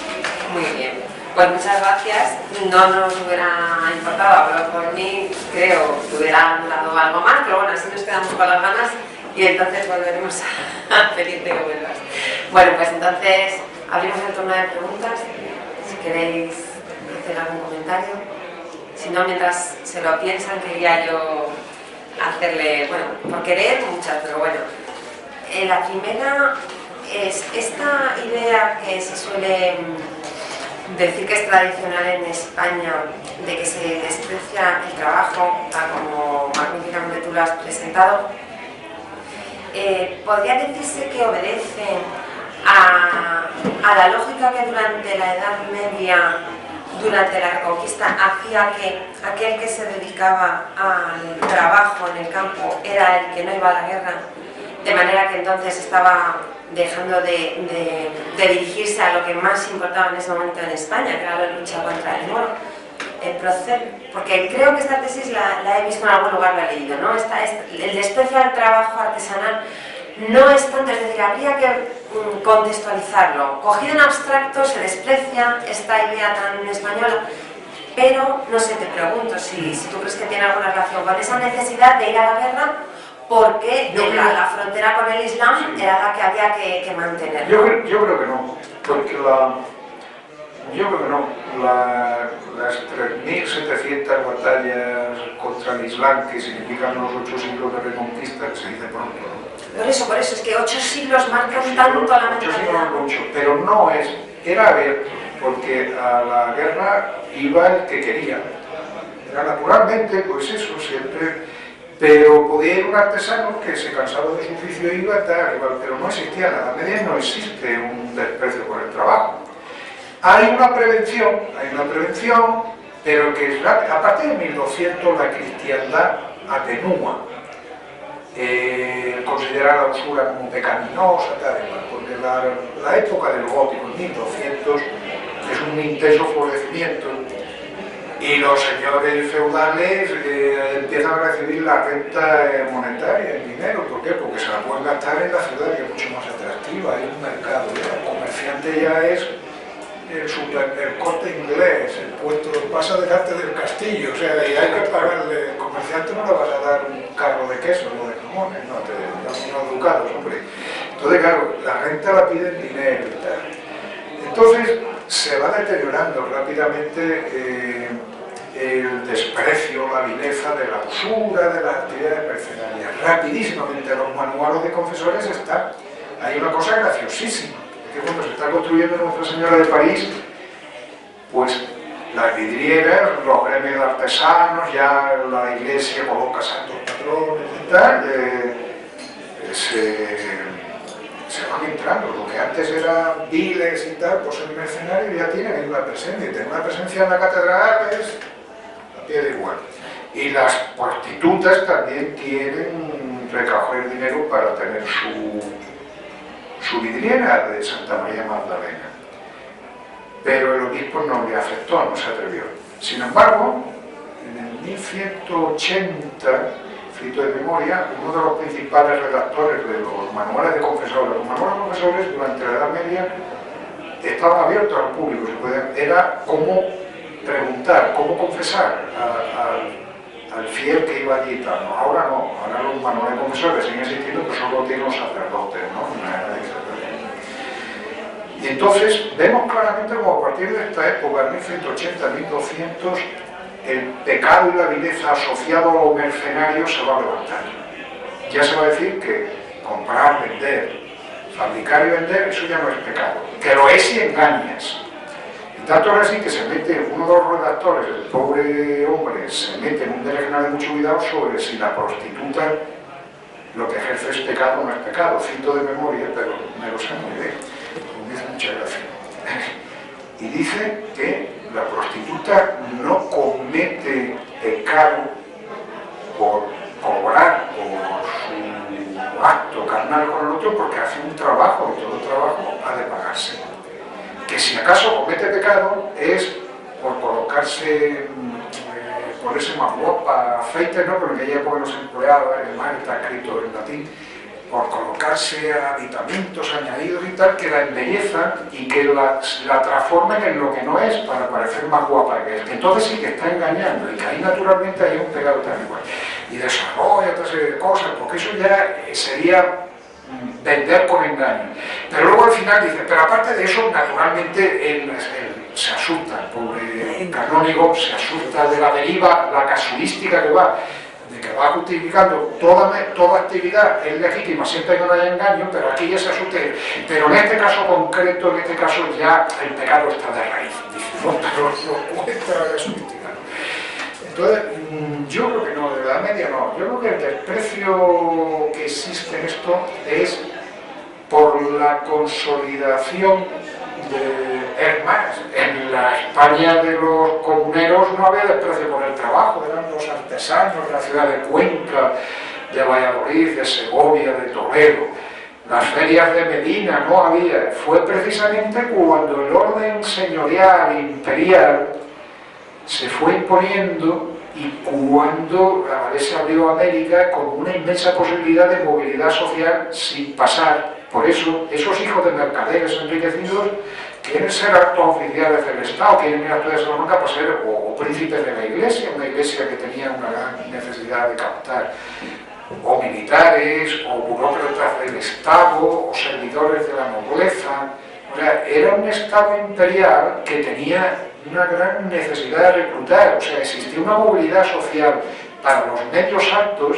Muy bien. Pues muchas gracias. No nos hubiera importado, pero por mí creo que hubiera dado algo más, pero bueno, así nos quedamos con las ganas y entonces volveremos a pedirte que vuelvas. Bueno, pues entonces abrimos el turno de preguntas. Si queréis hacer algún comentario. Si no, mientras se lo piensan, quería yo hacerle, bueno, por querer muchas, pero bueno. La primera es esta idea que se suele decir que es tradicional en España, de que se desprecia el trabajo, tal como magníficamente tú lo has presentado. ¿Podría decirse que obedece a la lógica que durante la Edad Media, durante la Reconquista, hacía que aquel que se dedicaba al trabajo en el campo era el que no iba a la guerra, de manera que entonces estaba dejando de dirigirse a lo que más importaba en ese momento en España, que era la lucha contra el moro? Porque creo que esta tesis la he visto en algún lugar, la he leído, ¿no? El desprecio al trabajo artesanal no es tanto, es decir, habría que contextualizarlo. Cogido en abstracto se desprecia esta idea tan española, pero no sé, te pregunto si tú crees que tiene alguna relación con esa necesidad de ir a la guerra, porque la frontera con el Islam era la que había que mantener. Yo creo que no, porque las 3.700 batallas contra el Islam, que significan los 8 siglos de reconquista, que se dice pronto, ¿no? Por eso, es que 8 siglos marcan tanto la mentalidad. 8 siglos no mucho, pero no es, era abierto, porque a la guerra iba el que quería. Era naturalmente, pues eso, siempre. Pero podía ir un artesano que se cansaba de su oficio e iba tal, igual, pero no existía en la Edad Media, no existe un desprecio por el trabajo. Hay una prevención, pero que a partir de 1200 la cristiandad atenúa. considerar la usura como pecaminosa, tal igual, porque la época del gótico, en 1200, es un intenso florecimiento y los señores feudales empiezan a recibir la renta monetaria, el dinero. ¿Por qué? Porque se la pueden gastar en la ciudad, que es mucho más atractiva, hay un mercado, ya. El comerciante ya es el Corte Inglés, el puesto pasa delante del castillo, o sea, y hay que pagarle, el comerciante no le vas a dar un carro de queso o de jamones, no, te dan unos ducados, hombre. Entonces, claro, la renta la piden dinero y tal. Entonces, se va deteriorando rápidamente el desprecio, la vileza de la usura, de las actividades mercenarias. Rapidísimamente, los manuales de confesores están. Hay una cosa graciosísima, que cuando se está construyendo Nuestra Señora de París, pues las vidrieras, los gremios de artesanos, ya la iglesia coloca santos patrones y tal, se van entrando. Lo que antes eran viles y tal, pues el mercenario ya tiene ahí una presencia, y tener una presencia en la catedral es a pie de igual. Y las prostitutas también quieren recoger dinero para tener su vidriera de Santa María Magdalena. Pero el obispo no le aceptó, no se atrevió. Sin embargo, en el 1180, cito de memoria, uno de los principales redactores de los manuales de confesores, los manuales de confesores durante la Edad Media estaban abiertos al público, era cómo preguntar, cómo confesar al fiel que iba allí y tal. No, ahora no, ahora los manuales de confesores siguen existiendo, pero solo tienen los sacerdotes, ¿no? Y entonces vemos claramente como a partir de esta época, 1180-1200, el pecado y la vileza asociado a los mercenarios se va a levantar. Ya se va a decir que comprar, vender, fabricar y vender, eso ya no es pecado. Que lo es si engañas. Y tanto es así que se mete uno de los redactores, el pobre hombre, se mete en un delegado de mucho cuidado sobre si la prostituta lo que ejerce es pecado o no es pecado. Cito de memoria, pero me lo sé muy bien. Me dice mucha gracia. Y dice que la prostituta no comete pecado por cobrar por su acto carnal con el otro, porque hace un trabajo y todo el trabajo ha de pagarse. Que si acaso comete pecado es por colocarse, ponerse más guapa, afeites, ¿no? Porque en aquella época no se empleaba, además está escrito en latín, por colocarse aditamentos añadidos y tal, que la embellezan y que la transformen en lo que no es para parecer más guapa que es. Entonces sí que está engañando y que ahí naturalmente hay un pecado tal igual. Y desarrolla otra serie de cosas, porque eso ya sería vender con engaño. Pero luego al final dice, pero aparte de eso, naturalmente él se asusta, el pobre canónigo se asusta de la deriva, la casuística que va justificando toda actividad es legítima siempre que no haya engaño, pero aquí ya se asuste. Pero en este caso concreto, en este caso ya el pecado está de raíz. Dice, no, pero no cuesta la casuística. Entonces, yo creo que no, de la Edad Media no. Yo creo que el desprecio que existe en esto es por la consolidación es más, en la España de los comuneros no había desprecio por el trabajo, eran los artesanos de la ciudad de Cuenca, de Valladolid, de Segovia, de Toledo. Las ferias de Medina no había. Fue precisamente cuando el orden señorial, imperial, se fue imponiendo y cuando la vez se abrió América con una inmensa posibilidad de movilidad social sin pasar. Por eso, esos hijos de mercaderes enriquecidos quieren ser altos oficiales del Estado, quieren ir a estudiar Salamanca para ser o príncipes de la iglesia, una iglesia que tenía una gran necesidad de captar, o militares, o burócratas del Estado, o servidores de la nobleza. O sea, era un Estado imperial que tenía una gran necesidad de reclutar, o sea, existía una movilidad social para los medios altos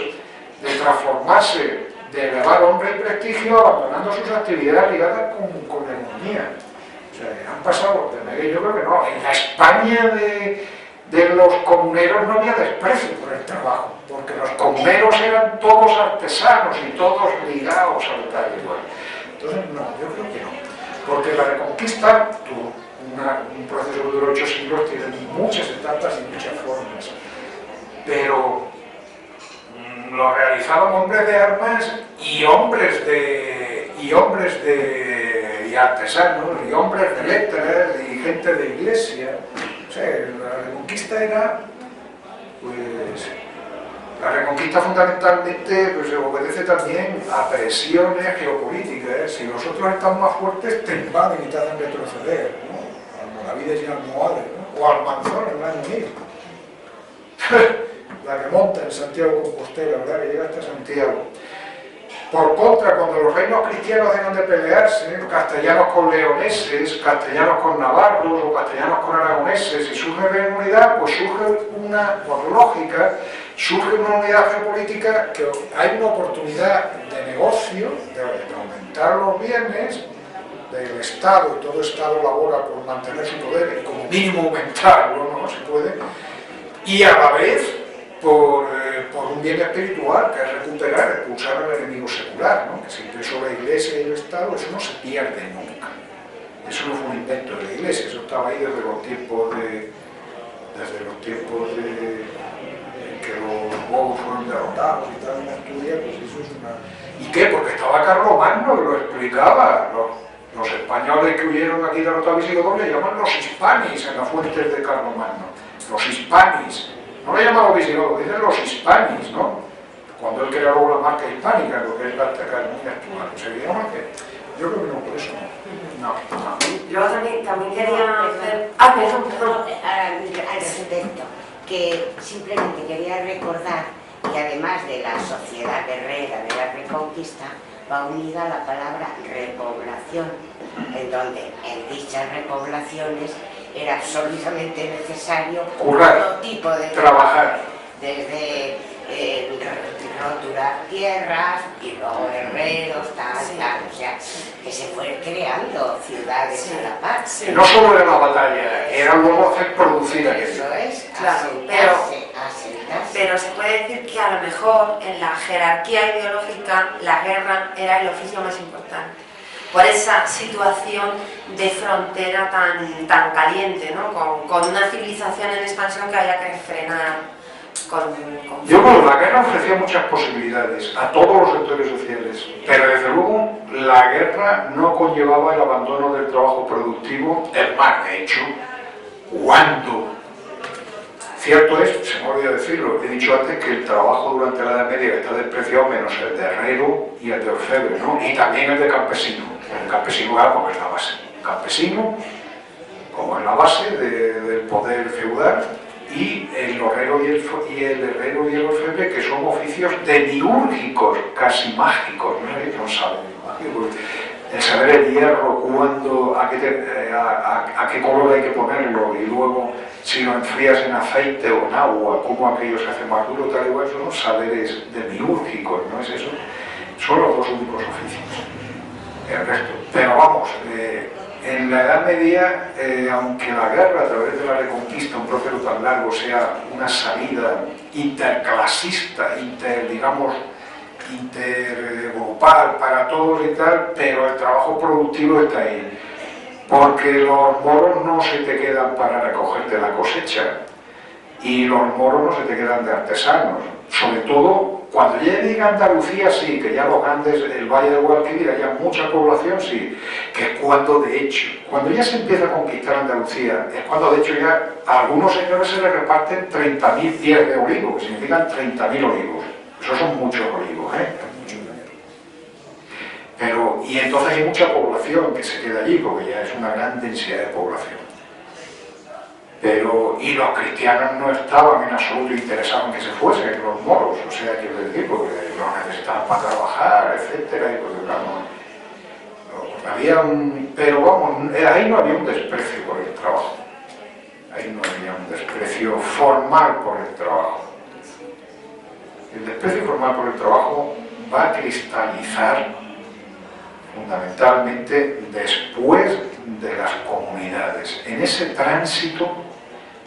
de transformarse, de elevar honra y prestigio, abandonando sus actividades ligadas con la economía. O sea, han pasado, yo creo que no, en la España de los comuneros no había desprecio por el trabajo, porque los comuneros eran todos artesanos y todos ligados al tal y igual. Entonces, no, yo creo que no. Porque la Reconquista tuvo un proceso que duró 8 siglos, tiene muchas etapas y muchas formas. Pero lo realizaban hombres de armas y artesanos, y hombres de letras, y gente de iglesia. O sea, la Reconquista era, pues, la Reconquista fundamentalmente pues, obedece también a presiones geopolíticas. Si los otros están más fuertes, te invaden y te hacen retroceder, ¿no? Almoravides y almohades, ¿no? O Almanzor en el año 1000. La remonta en Santiago de Compostela, ¿verdad? Que llega hasta Santiago. Por contra, cuando los reinos cristianos dejan de pelearse, castellanos con leoneses, castellanos con navarros o castellanos con aragoneses, y surge la unidad, pues surge una, por lógica, surge una unidad geopolítica que hay una oportunidad de negocio, de aumentar los bienes del Estado, y todo Estado labora por mantener su poder y como mínimo aumentarlo, ¿no? Se puede, y a la vez por un bien espiritual, que es recuperar, expulsar al enemigo secular, ¿no? Que siempre eso la Iglesia y el Estado, eso no se pierde nunca. Eso no fue un invento de la Iglesia, eso estaba ahí desde los tiempos en que los godos fueron derrotados y tal en Asturias, pues eso es una... ¿Y qué? Porque estaba Carlomagno, que lo explicaba. Los españoles que huyeron aquí derrotados a visigodos le llaman los hispanis en las fuentes de Carlomagno. Los hispanis. No le llamaban visigodos, dicen los hispanis, ¿no? Cuando él crea luego la marca hispánica, lo que es la Cataluña actual. O sea, digamos que yo creo que no, por eso no. Yo también quería hacer... perdón. Al respecto, que simplemente quería recordar que además de la sociedad guerrera de la Reconquista, va unida la palabra repoblación, en donde en dichas repoblaciones era absolutamente necesario todo tipo de trabajar, desde roturar tierras y luego herreros, tal, o sea, que se fue creando ciudades a la par. Que no solo era la batalla, era luego hacer producir aquello. Eso es, claro, asentarse. Pero se puede decir que a lo mejor en la jerarquía ideológica la guerra era el oficio más importante, por esa situación de frontera tan caliente, ¿no? Con una civilización en expansión que había que frenar. Yo creo que la guerra ofrecía muchas posibilidades a todos los sectores sociales, pero desde luego la guerra no conllevaba el abandono del trabajo productivo. Es más, de hecho, cuando, cierto es, se me olvidó decirlo, he dicho antes que el trabajo durante la Edad Media está despreciado menos el de herrero y el de orfebre, ¿no? Y también el de campesino. El campesino era como es la base. El campesino, como es la base del poder feudal, y el herrero y el orfebre, que son oficios demiúrgicos, casi mágicos, no saben, el saber el hierro, cuándo, a qué color hay que ponerlo, y luego si lo enfrías en aceite o en agua, cómo aquello se hace más duro, tal y cual, son saberes demiúrgicos, ¿no es eso? Son los dos únicos oficios, el resto. Pero vamos, en la Edad Media, aunque la guerra a través de la Reconquista, un proceso tan largo, sea una salida interclasista, intergrupal para todos y tal, pero el trabajo productivo está ahí. Porque los moros no se te quedan para recogerte la cosecha, y los moros no se te quedan de artesanos. Sobre todo, cuando llegue a Andalucía, sí, que ya los grandes, el Valle del Guadalquivir, haya mucha población, sí, que es cuando de hecho, cuando ya se empieza a conquistar Andalucía, es cuando de hecho ya a algunos señores se les reparten 30.000 pies de olivo, que significan 30.000 olivos. Esos son muchos olivos, ¿eh? Pero, y entonces hay mucha población que se queda allí, porque ya es una gran densidad de población. Pero, y los cristianos no estaban en absoluto interesados en que se fuesen los moros, o sea, quiero decir, porque los necesitaban para trabajar, etcétera, y pues claro, pero vamos, ahí no había un desprecio por el trabajo, ahí no había un desprecio formal por el trabajo. El desprecio formal por el trabajo va a cristalizar fundamentalmente después de las comunidades, en ese tránsito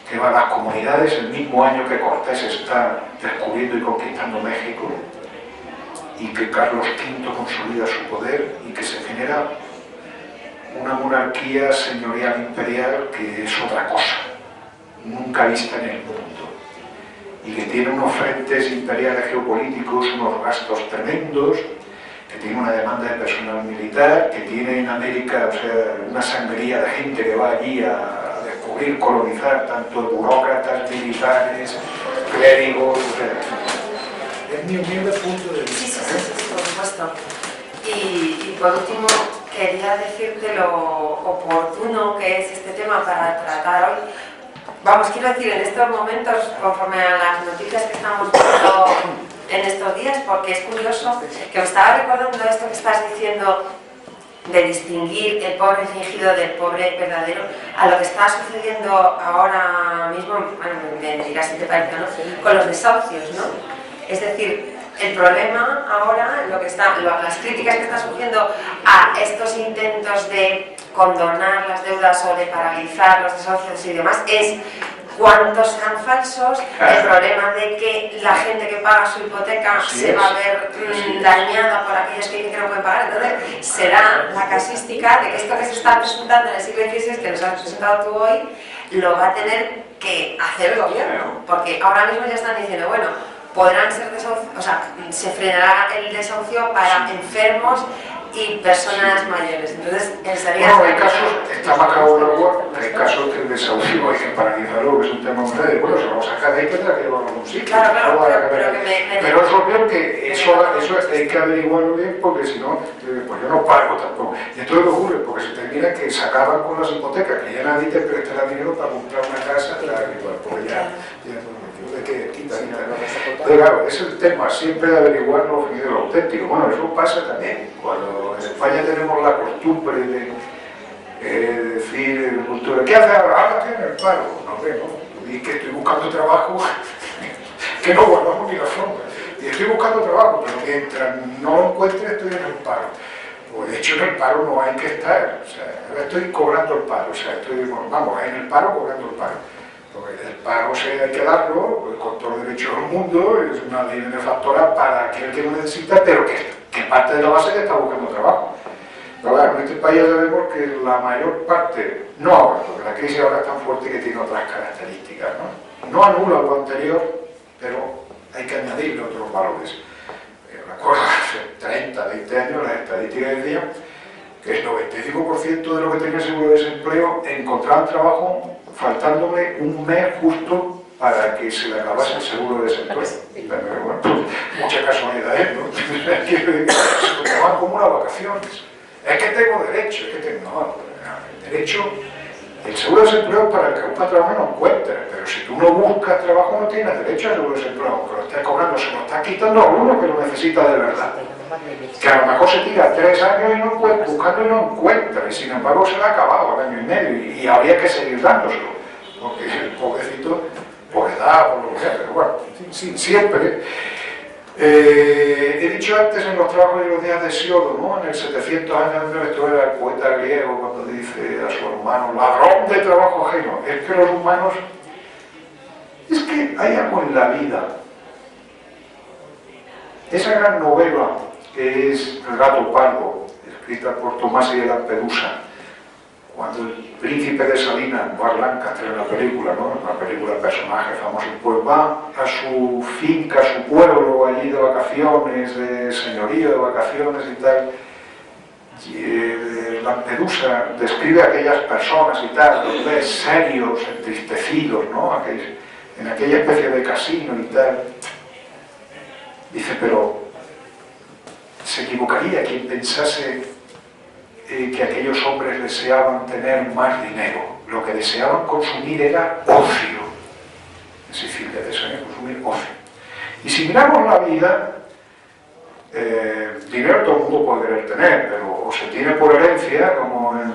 que va a las comunidades el mismo año que Cortés está descubriendo y conquistando México, y que Carlos V consolida su poder, y que se genera una monarquía señorial imperial que es otra cosa, nunca vista en el mundo. y que tiene unos frentes imperiales geopolíticos, unos gastos tremendos, que tiene una demanda de personal militar, que tiene en América, o sea, una sangría de gente que va allí a descubrir, colonizar, tanto burócratas, militares, clérigos, o sea, es mi humilde punto de vista. Sí, por supuesto. Y por último, quería decirte lo oportuno que es este tema para tratar hoy. Vamos, quiero decir, en estos momentos, conforme a las noticias que estamos viendo en estos días, porque es curioso que me estaba recordando esto que estás diciendo de distinguir el pobre fingido del pobre verdadero a lo que está sucediendo ahora mismo, bueno, me dirás si te parece, ¿no?, con los desahucios, ¿no? Es decir, el problema ahora, las críticas que están surgiendo a estos intentos de condonar las deudas o de paralizar los desahucios y demás es cuántos sean falsos, el problema de que la gente que paga su hipoteca se va a ver dañada por aquellos que dicen que no pueden pagar. Entonces será la casuística de que esto que se está presentando en el siglo XVI, que nos has presentado tú hoy, lo va a tener que hacer el gobierno, porque ahora mismo ya están diciendo, bueno, podrán ser desahucios, o sea, se frenará el desahucio para enfermos y personas mayores. Entonces, sería... Bueno, hay casos, está marcado el agua, hay casos que el desahucio hay que paralizarlo, que es un tema muy grave. Bueno, se lo vamos a sacar de ahí, tendrá que llevarlo a algún sitio. Claro, pero es obvio que eso hay que averiguarlo bien, porque si no, pues yo no pago tampoco. Y entonces lo ocurre, porque se termina que se acaban con las hipotecas, que ya nadie te prestará dinero para comprar una casa, porque ya de que quita. Pero claro, es el tema, siempre de averiguar lo fingido y lo auténtico. Bueno, eso pasa también. Cuando en España tenemos la costumbre de decir, ¿qué hace ahora? Ahora estoy en el paro. No, no. Y que estoy buscando trabajo, que no guardamos ni la forma. Y estoy buscando trabajo, pero mientras no lo encuentre estoy en el paro. Pues de hecho en el paro no hay que estar. O sea, estoy cobrando el paro. O sea, vamos, en el paro cobrando el paro. Porque el paro hay que darlo, pues, con todo el derecho del mundo, es una ley benefactora para aquel que lo necesita, pero que parte de la base que está buscando trabajo. Pero claro, en este país sabemos que la mayor parte, no ahora, porque la crisis ahora es tan fuerte que tiene otras características, ¿no? No anula lo anterior, pero hay que añadirle otros valores. Recuerdo hace 30, 20 años las estadísticas decían que el 95% de los que tenían seguro de desempleo encontraban trabajo faltándole un mes justo para que se le acabase el seguro de desempleo. Bueno, pues, mucha casualidad, ¿no? Se lo toman como unas vacaciones. Es que tengo derecho, es que tengo... No, el derecho... El seguro de desempleo es para el que un patrón no encuentre, pero si tú no buscas trabajo no tienes derecho al seguro de desempleo, aunque lo estés cobrando, se lo está quitando a uno que lo necesita de verdad. Que a lo mejor se tira 3 años y no encuentra, buscando y no encuentra, y sin embargo se le ha acabado al año y medio, y habría que seguir dándoselo, porque el pobrecito, por edad, por lo que sea, pero bueno, sí, siempre. He dicho antes en los trabajos de los días de Siodo, ¿no? En el 700 años antes, esto era el poeta griego cuando dice a su hermano, ladrón de trabajo ajeno. Es que los humanos, es que hay algo en la vida. Esa gran novela que es El gato pardo, escrita por Tomás y de Lampedusa, cuando el príncipe de Salinas, Bart Lancaster en la película, ¿no? La película, personaje famoso, pues va a su finca, a su pueblo, allí de vacaciones, de señorío, de vacaciones y tal. Y, Lampedusa describe a aquellas personas y tal, los ves serios, entristecidos, ¿no? En aquella especie de casino y tal. Dice, pero se equivocaría quien pensase que aquellos hombres deseaban tener más dinero. Lo que deseaban consumir era ocio. En Sicilia deseaban consumir ocio. Y si miramos la vida, dinero todo el mundo puede querer tener, pero o se tiene por herencia, como en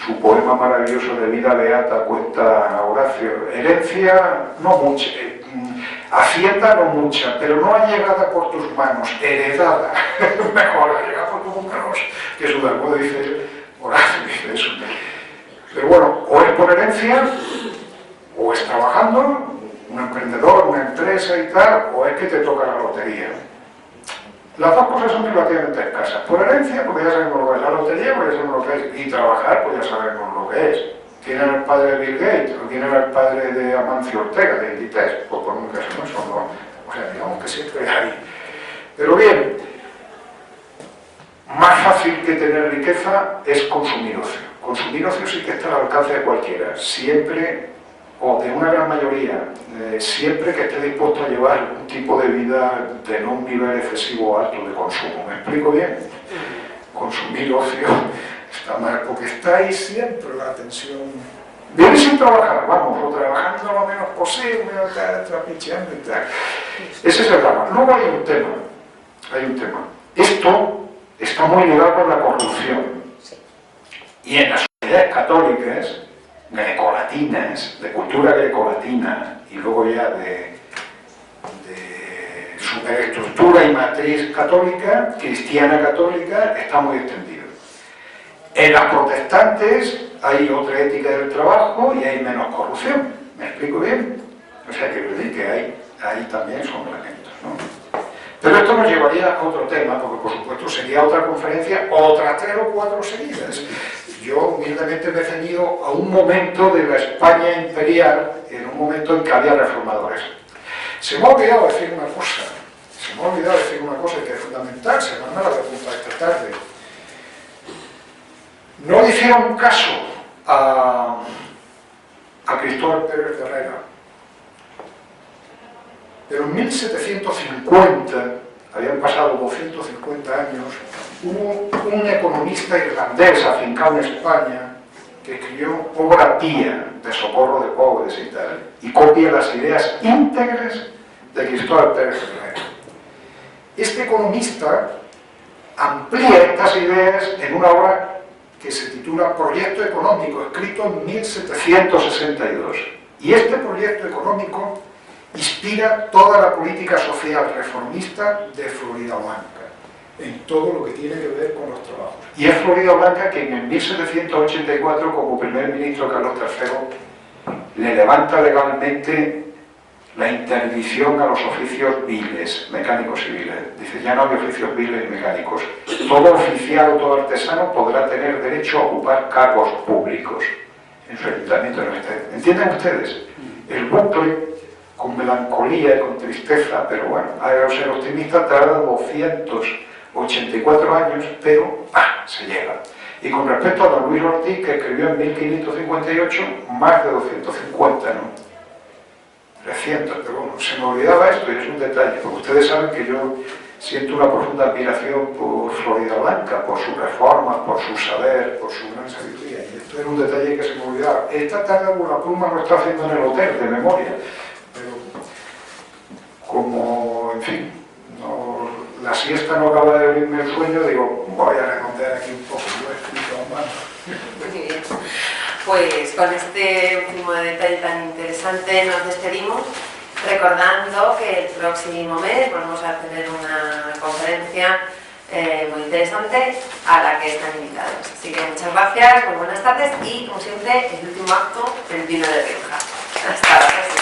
su poema maravilloso de Vida Beata cuenta Horacio, herencia no mucha, hacienda no mucha, pero no allegada por tus manos, heredada, mejor allegada por tus manos, que es un verbo, dice Horacio, dice eso. Pero bueno, o es por herencia, o es trabajando, un emprendedor, una empresa y tal, o es que te toca la lotería. Las dos cosas son relativamente escasas. Por herencia, porque ya sabemos lo que es la lotería, pues ya sabemos lo que es, y trabajar, pues ya sabemos lo que es. ¿Quién era el padre de Bill Gates? ¿O quién era el padre de Amancio Ortega, de Inditex? Pues por un caso no son, ¿no? O sea, digamos que siempre hay. Pero bien, más fácil que tener riqueza es consumir ocio. Consumir ocio sí que está al alcance de cualquiera, siempre, o de una gran mayoría, siempre que esté dispuesto a llevar un tipo de vida de no un nivel excesivo alto de consumo. ¿Me explico bien? Consumir ocio está mal, porque está ahí siempre la tensión. Viene sin trabajar, vamos, o trabajando lo menos posible, trapicheando y tal. Ese es el drama. Luego hay un tema. Esto está muy ligado con la corrupción. Y en las sociedades católicas, grecolatinas, de cultura grecolatina, y luego ya de superestructura y matriz católica, cristiana católica, está muy extendido. En las protestantes hay otra ética del trabajo y hay menos corrupción. ¿Me explico bien? O sea, quiero decir que ahí también son elementos, ¿no? Pero esto nos llevaría a otro tema, porque por supuesto sería otra conferencia, otras 3 o 4 seguidas. Yo humildemente me he ceñido a un momento de la España imperial, en un momento en que había reformadores. Se me ha olvidado decir una cosa que es fundamental, se me ha dado la pregunta esta tarde. No le hicieron caso a Cristóbal Pérez de Herrera. Pero en 1750, habían pasado 250 años, hubo un economista irlandés afincado en España que escribió obra pía de socorro de pobres y tal, y copia las ideas íntegras de Cristóbal Pérez de Herrera. Este economista amplía estas ideas en una obra que se titula Proyecto Económico, escrito en 1762. Y este proyecto económico inspira toda la política social reformista de Floridablanca, en todo lo que tiene que ver con los trabajos. Y es Floridablanca quien en 1784, como primer ministro Carlos III, le levanta legalmente la interdicción a los oficios viles, mecánicos civiles. Dice, ya no hay oficios viles y mecánicos. Todo oficial o todo artesano podrá tener derecho a ocupar cargos públicos en su ayuntamiento. ¿Entienden ustedes? El bucle, con melancolía y con tristeza, pero bueno, al ser optimista, tarda 284 años, pero se llega. Y con respecto a don Luis Ortiz, que escribió en 1558, más de 250, ¿no? 300, pero bueno, se me olvidaba esto y es un detalle, porque ustedes saben que yo siento una profunda admiración por Floridablanca, por sus reformas, por su saber, por su gran sabiduría, y esto era un detalle que se me olvidaba. Esta tarde con la pluma lo está haciendo en el hotel, de memoria, pero como, en fin, no, la siesta no acaba de venirme el sueño, digo, voy a redondear aquí un poco, lo he escrito a mano. Muy bien. Pues con este último detalle tan interesante nos despedimos, recordando que el próximo mes vamos a tener una conferencia muy interesante a la que están invitados. Así que muchas gracias, muy buenas tardes y como siempre el último acto, el vino de Rioja. Hasta la próxima.